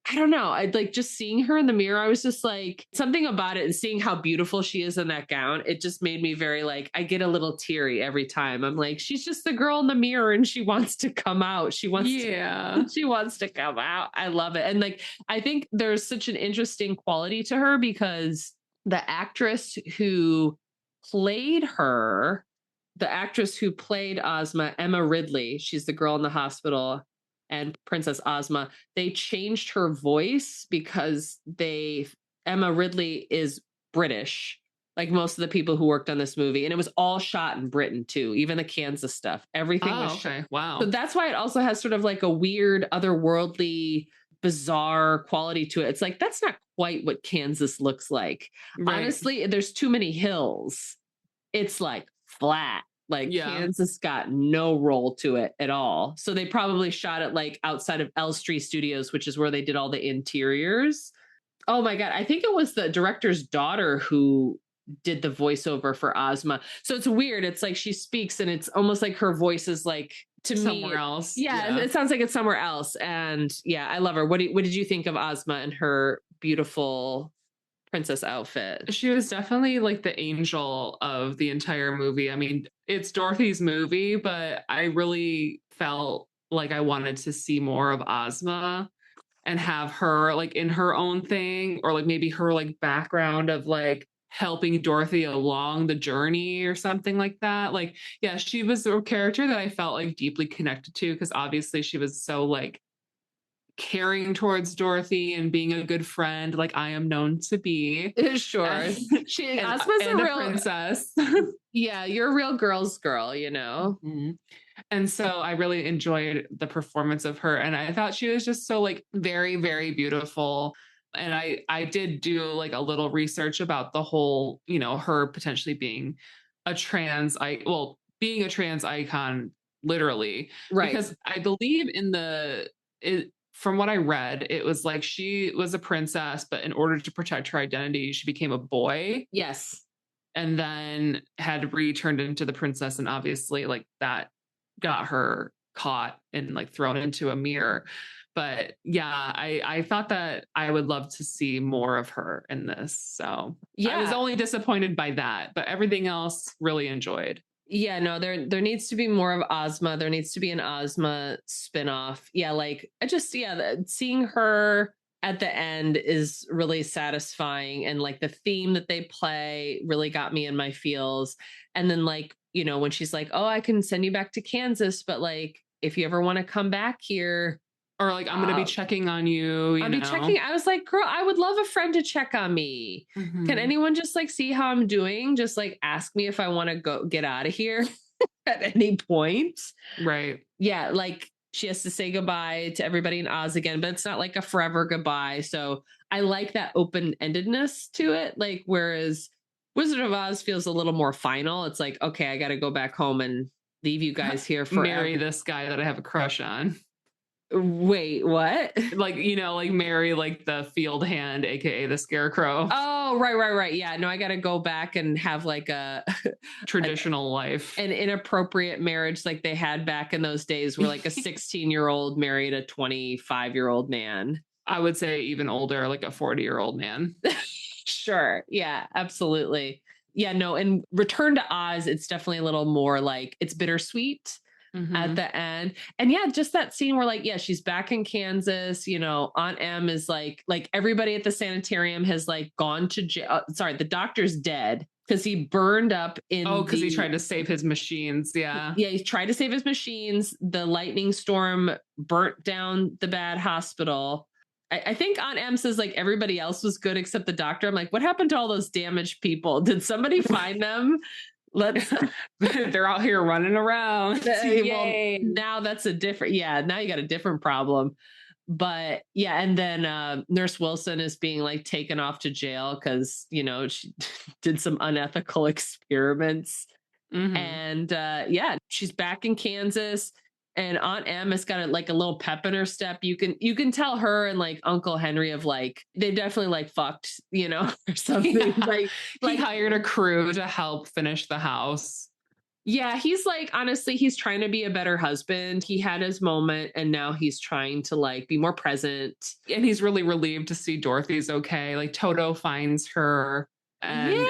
Speaker 1: I don't know. I'd like just seeing her in the mirror. I was just like, something about it, and seeing how beautiful she is in that gown. It just made me very like, I get a little teary every time. I'm like, she's just the girl in the mirror and she wants to come out. She wants to come out. I love it. And like, I think there's such an interesting quality to her because the actress who played Ozma, Emma Ridley, she's the girl in the hospital, and Princess Ozma, they changed her voice because Emma Ridley is British, like most of the people who worked on this movie. And it was all shot in Britain too, even the Kansas stuff. Everything was shot.
Speaker 2: Wow.
Speaker 1: So that's why it also has sort of like a weird, otherworldly, bizarre quality to it. It's like, that's not quite what Kansas looks like. Right. Honestly, there's too many hills. It's like flat. Like Kansas got no roll to it at all. So they probably shot it like outside of Elstree Studios, which is where they did all the interiors. Oh my God. I think it was the director's daughter who did the voiceover for Ozma. So it's weird. It's like she speaks and it's almost like her voice is like to
Speaker 2: somewhere else.
Speaker 1: Yeah, it sounds like it's somewhere else. And yeah, I love her. What did you think of Ozma and her beautiful princess outfit?
Speaker 2: She was definitely like the angel of the entire movie. I mean, it's Dorothy's movie, but I really felt like I wanted to see more of Ozma and have her like in her own thing, or like maybe her like background of like helping Dorothy along the journey or something like that. Like, yeah, she was a character that I felt like deeply connected to because obviously she was so like caring towards Dorothy and being a good friend, like I am known to be.
Speaker 1: Sure.
Speaker 2: Ozma's a real princess.
Speaker 1: Yeah, you're a real girl's girl, you know?
Speaker 2: Mm-hmm. And so I really enjoyed the performance of her. And I thought she was just so like very, very beautiful. And I did do like a little research about the whole, you know, her potentially being being a trans icon, literally.
Speaker 1: Right.
Speaker 2: Because I believe from what I read, it was like she was a princess, but in order to protect her identity, she became a boy.
Speaker 1: Yes.
Speaker 2: And then had returned into the princess. And obviously, like that got her caught and like thrown into a mirror. But yeah, I thought that I would love to see more of her in this. So yeah, I was only disappointed by that, but everything else really enjoyed.
Speaker 1: Yeah, no, there needs to be more of Ozma. There needs to be an Ozma spinoff. Yeah, like seeing her at the end is really satisfying, and like the theme that they play really got me in my feels. And then like, you know, when she's like, "Oh, I can send you back to Kansas, but like if you ever want to come back here,
Speaker 2: or like I'm going to be checking on you,
Speaker 1: I'll be checking." I was like, girl, I would love a friend to check on me. Mm-hmm. Can anyone just like see how I'm doing? Just like ask me if I want to get out of here at any point.
Speaker 2: Right.
Speaker 1: Yeah. Like she has to say goodbye to everybody in Oz again, but it's not like a forever goodbye. So I like that open-endedness to it. Like, whereas Wizard of Oz feels a little more final. It's like, okay, I got to go back home and leave you guys here forever.
Speaker 2: Marry this guy that I have a crush on.
Speaker 1: Wait, what?
Speaker 2: Like, you know, like marry like the field hand, aka the Scarecrow.
Speaker 1: Oh, right. Yeah, no, I got to go back and have like a
Speaker 2: traditional life,
Speaker 1: an inappropriate marriage like they had back in those days, where like a 16-year-old married a 25-year-old man.
Speaker 2: I would say even older, like a 40-year-old man.
Speaker 1: Sure. Yeah, absolutely. Yeah, no, and Return to Oz, it's definitely a little more like it's bittersweet. Mm-hmm. At the end. And yeah, just that scene where like, yeah, she's back in Kansas, you know, Aunt Em is like everybody at the sanitarium has like gone to jail. Sorry, the doctor's dead because he burned up
Speaker 2: because he tried to save his machines. Yeah.
Speaker 1: Yeah, he tried to save his machines. The lightning storm burnt down the bad hospital. I think Aunt Em says like everybody else was good except the doctor. I'm like, what happened to all those damaged people? Did somebody find them?
Speaker 2: They're out here running around.
Speaker 1: Well, now that's now you got a different problem. But yeah, and then Nurse Wilson is being like taken off to jail because, you know, she did some unethical experiments. Mm-hmm. And she's back in Kansas. And Aunt Em has got a little pep in her step. You can tell her and like Uncle Henry have like, they definitely like fucked, you know, or something. Yeah.
Speaker 2: He hired a crew to help finish the house.
Speaker 1: Yeah, he's like, honestly, he's trying to be a better husband. He had his moment and now he's trying to like be more present.
Speaker 2: And he's really relieved to see Dorothy's okay. Like Toto finds her. And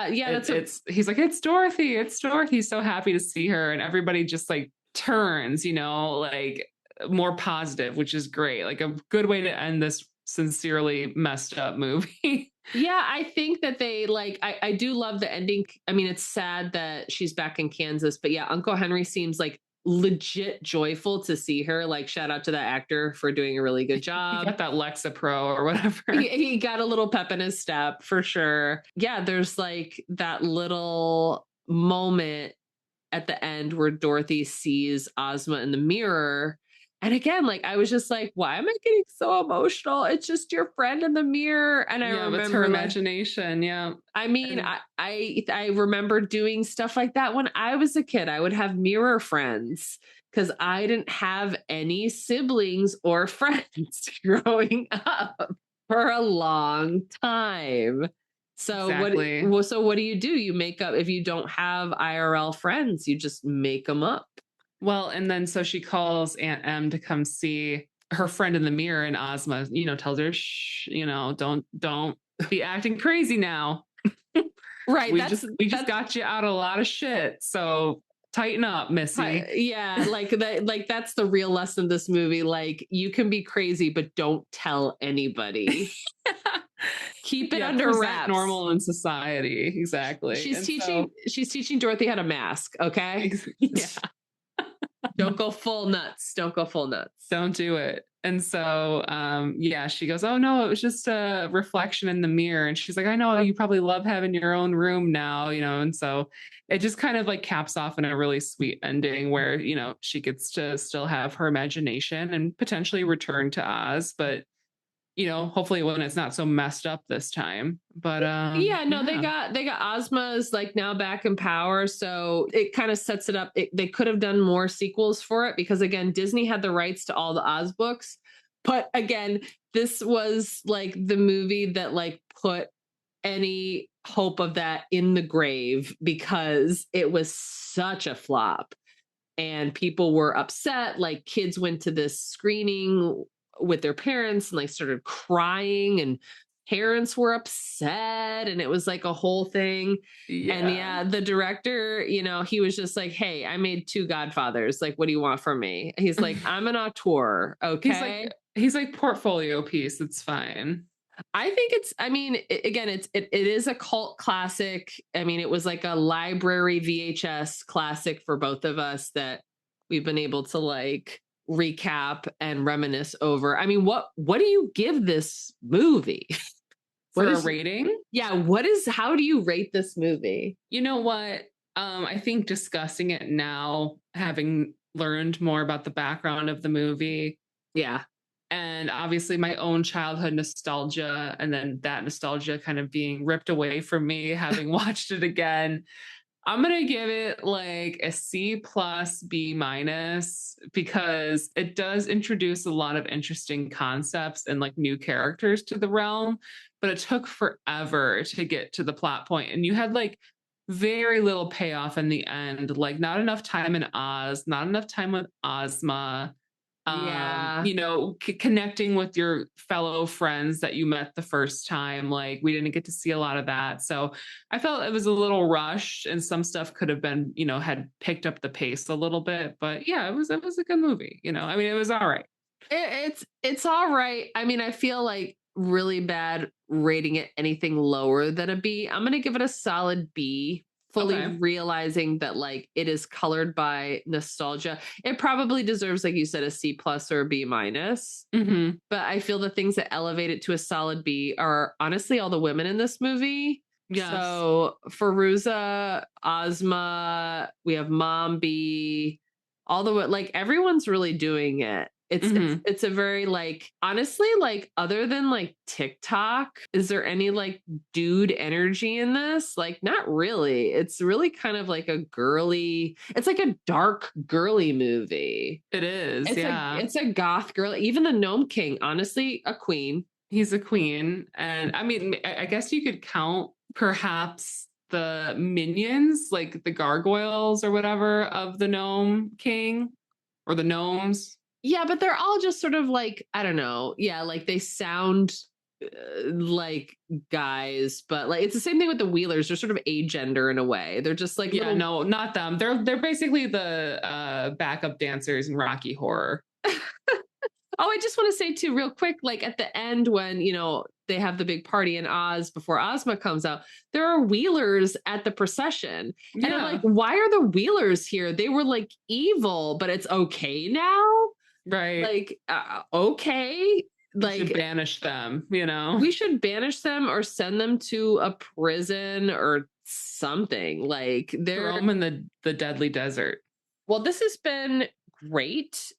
Speaker 2: he's like, it's Dorothy. He's so happy to see her. And everybody just like turns, you know, like more positive, which is great. Like a good way to end this sincerely messed up movie.
Speaker 1: Yeah, I think that they like, I do love the ending. I mean, it's sad that she's back in Kansas, but yeah, Uncle Henry seems like legit joyful to see her. Like, shout out to that actor for doing a really good job.
Speaker 2: He got that Lexapro or whatever.
Speaker 1: He got a little pep in his step for sure. Yeah, there's like that little moment at the end where Dorothy sees Ozma in the mirror. And again, like, I was just like, why am I getting so emotional? It's just your friend in the mirror. And I remember
Speaker 2: it's her imagination. Yeah.
Speaker 1: I mean, I remember doing stuff like that when I was a kid. I would have mirror friends because I didn't have any siblings or friends growing up for a long time. So
Speaker 2: exactly.
Speaker 1: what do? You make up if you don't have IRL friends, you just make them up.
Speaker 2: Well, and then so she calls Aunt Em to come see her friend in the mirror, and Ozma, you know, tells her, shh, you know, don't be acting crazy now.
Speaker 1: Right.
Speaker 2: We just got you out of a lot of shit. So tighten up, Missy.
Speaker 1: Yeah, like that's the real lesson of this movie. Like, you can be crazy, but don't tell anybody. Keep it under wraps.
Speaker 2: Normal in society. Exactly.
Speaker 1: She's teaching Dorothy how to mask. Okay.
Speaker 2: Yeah.
Speaker 1: Don't go full nuts. Don't do it.
Speaker 2: And so, yeah, she goes, oh no, it was just a reflection in the mirror. And she's like, I know you probably love having your own room now, and so it just kind of like caps off in a really sweet ending where, she gets to still have her imagination and potentially return to Oz, but hopefully when it's not so messed up this time. But
Speaker 1: they got Ozma's like now back in power, so it kind of sets it up. They could have done more sequels for it because again, Disney had the rights to all the Oz books, but again, this was like the movie that like put any hope of that in the grave because it was such a flop and people were upset. Like kids went to this screening with their parents and like started crying and parents were upset and it was like a whole thing. And the director, he was just like, hey, I made 2 Godfathers, like what do you want from me? He's like, I'm an auteur. Okay,
Speaker 2: he's like portfolio piece, it's fine.
Speaker 1: I think it is a cult classic. I mean, it was like a library VHS classic for both of us that we've been able to like recap and reminisce over. I mean, what do you give this movie?
Speaker 2: For a rating?
Speaker 1: Yeah, how do you rate this movie?
Speaker 2: You know what? I think discussing it now, having learned more about the background of the movie.
Speaker 1: Yeah.
Speaker 2: And obviously my own childhood nostalgia, and then that nostalgia kind of being ripped away from me, having watched it again. I'm going to give it like a C+, B-, because it does introduce a lot of interesting concepts and like new characters to the realm, but it took forever to get to the plot point. And you had like very little payoff in the end, like not enough time in Oz, not enough time with Ozma. Connecting with your fellow friends that you met the first time, like we didn't get to see a lot of that, so I felt it was a little rushed and some stuff could have been had picked up the pace a little bit. But yeah, it was a good movie. I mean, it was all right.
Speaker 1: It's all right. I mean, I feel like really bad rating it anything lower than a B. I'm gonna give it a solid B, fully realizing that like it is colored by nostalgia. It probably deserves, like you said, a C+ or a B-.
Speaker 2: Mm-hmm.
Speaker 1: But I feel the things that elevate it to a solid B are honestly all the women in this movie.
Speaker 2: Yes.
Speaker 1: So Firuza, Ozma, we have Mom B, all the like everyone's really doing it. It's a very like, honestly, like other than like TikTok, is there any like dude energy in this? Like not really. It's really kind of like a girly, it's like a dark girly movie.
Speaker 2: It is.
Speaker 1: It's a goth girl. Even the Gnome King, honestly, a queen.
Speaker 2: He's a queen. And I mean, I guess you could count perhaps the minions, like the gargoyles or whatever of the Gnome King or the gnomes.
Speaker 1: Yeah, but they're all just sort of like, I don't know. Yeah, like they sound like guys, but like it's the same thing with the Wheelers. They're sort of agender in a way. They're just like
Speaker 2: no, not them. They're basically the backup dancers in Rocky Horror.
Speaker 1: Oh, I just want to say too, real quick, like at the end when they have the big party in Oz before Ozma comes out, there are Wheelers at the procession, and I'm like, why are the Wheelers here? They were like evil, but it's okay now.
Speaker 2: Right.
Speaker 1: Like, okay. Like,
Speaker 2: we should banish them,
Speaker 1: We should banish them or send them to a prison or something. Like, they're
Speaker 2: throw them in the deadly desert.
Speaker 1: Well, this has been great.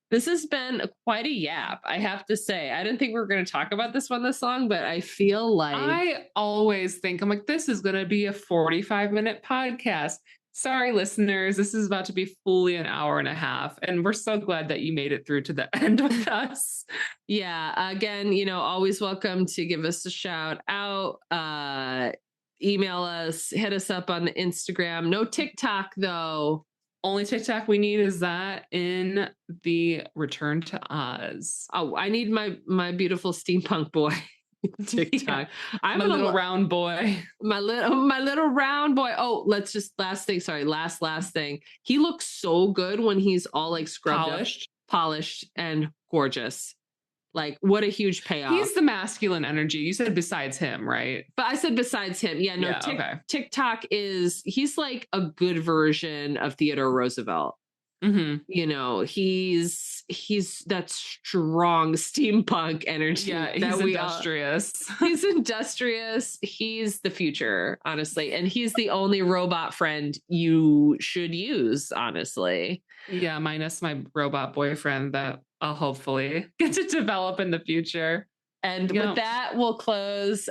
Speaker 1: This has been quite a yap, I have to say. I didn't think we were going to talk about this one this long, but I feel like
Speaker 2: I always think I'm like, this is going to be a 45-minute podcast. Sorry, listeners, this is about to be fully an hour and a half. And we're so glad that you made it through to the end with us.
Speaker 1: Yeah. Again, always welcome to give us a shout out. Email us, hit us up on the Instagram. No TikTok, though.
Speaker 2: Only TikTok we need is that in the Return to Oz.
Speaker 1: Oh, I need my beautiful steampunk boy. TikTok.
Speaker 2: I'm a little round boy.
Speaker 1: My little round boy. Oh, let's just last thing. He looks so good when he's all like scrubbed polished and gorgeous. Like what a huge payoff.
Speaker 2: He's the masculine energy. You said besides him, right?
Speaker 1: But I said besides him. Yeah, no. TikTok he's like a good version of Theodore Roosevelt. You know, he's that strong steampunk energy.
Speaker 2: Yeah, he's
Speaker 1: that
Speaker 2: industrious.
Speaker 1: He's industrious. He's the future, honestly. And he's the only robot friend you should use, honestly.
Speaker 2: Yeah, minus my robot boyfriend that I'll hopefully get to develop in the future.
Speaker 1: And with that, we'll close.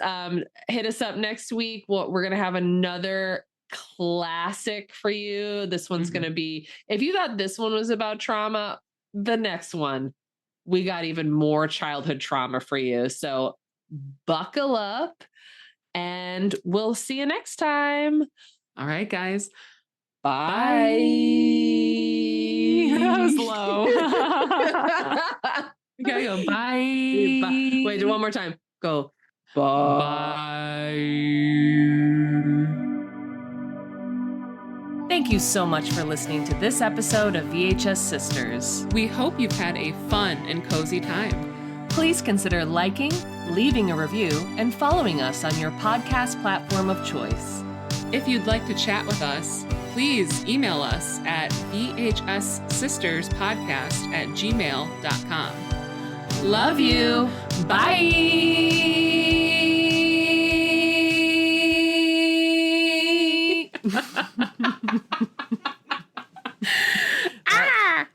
Speaker 1: Hit us up next week. We're going to have another classic for you. This one's going to be, if you thought this one was about trauma, the next one, we got even more childhood trauma for you. So buckle up and we'll see you next time.
Speaker 2: All right, guys.
Speaker 1: Bye.
Speaker 2: That was low. You gotta go, bye.
Speaker 1: Bye. Wait, one more time. Go. Bye. Thank you so much for listening to this episode of VHS Sisters.
Speaker 2: We hope you've had a fun and cozy time.
Speaker 1: Please consider liking, leaving a review, and following us on your podcast platform of choice.
Speaker 2: If you'd like to chat with us, please email us at VHSsisterspodcast@gmail.com.
Speaker 1: Love you. Bye.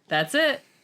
Speaker 1: That's it.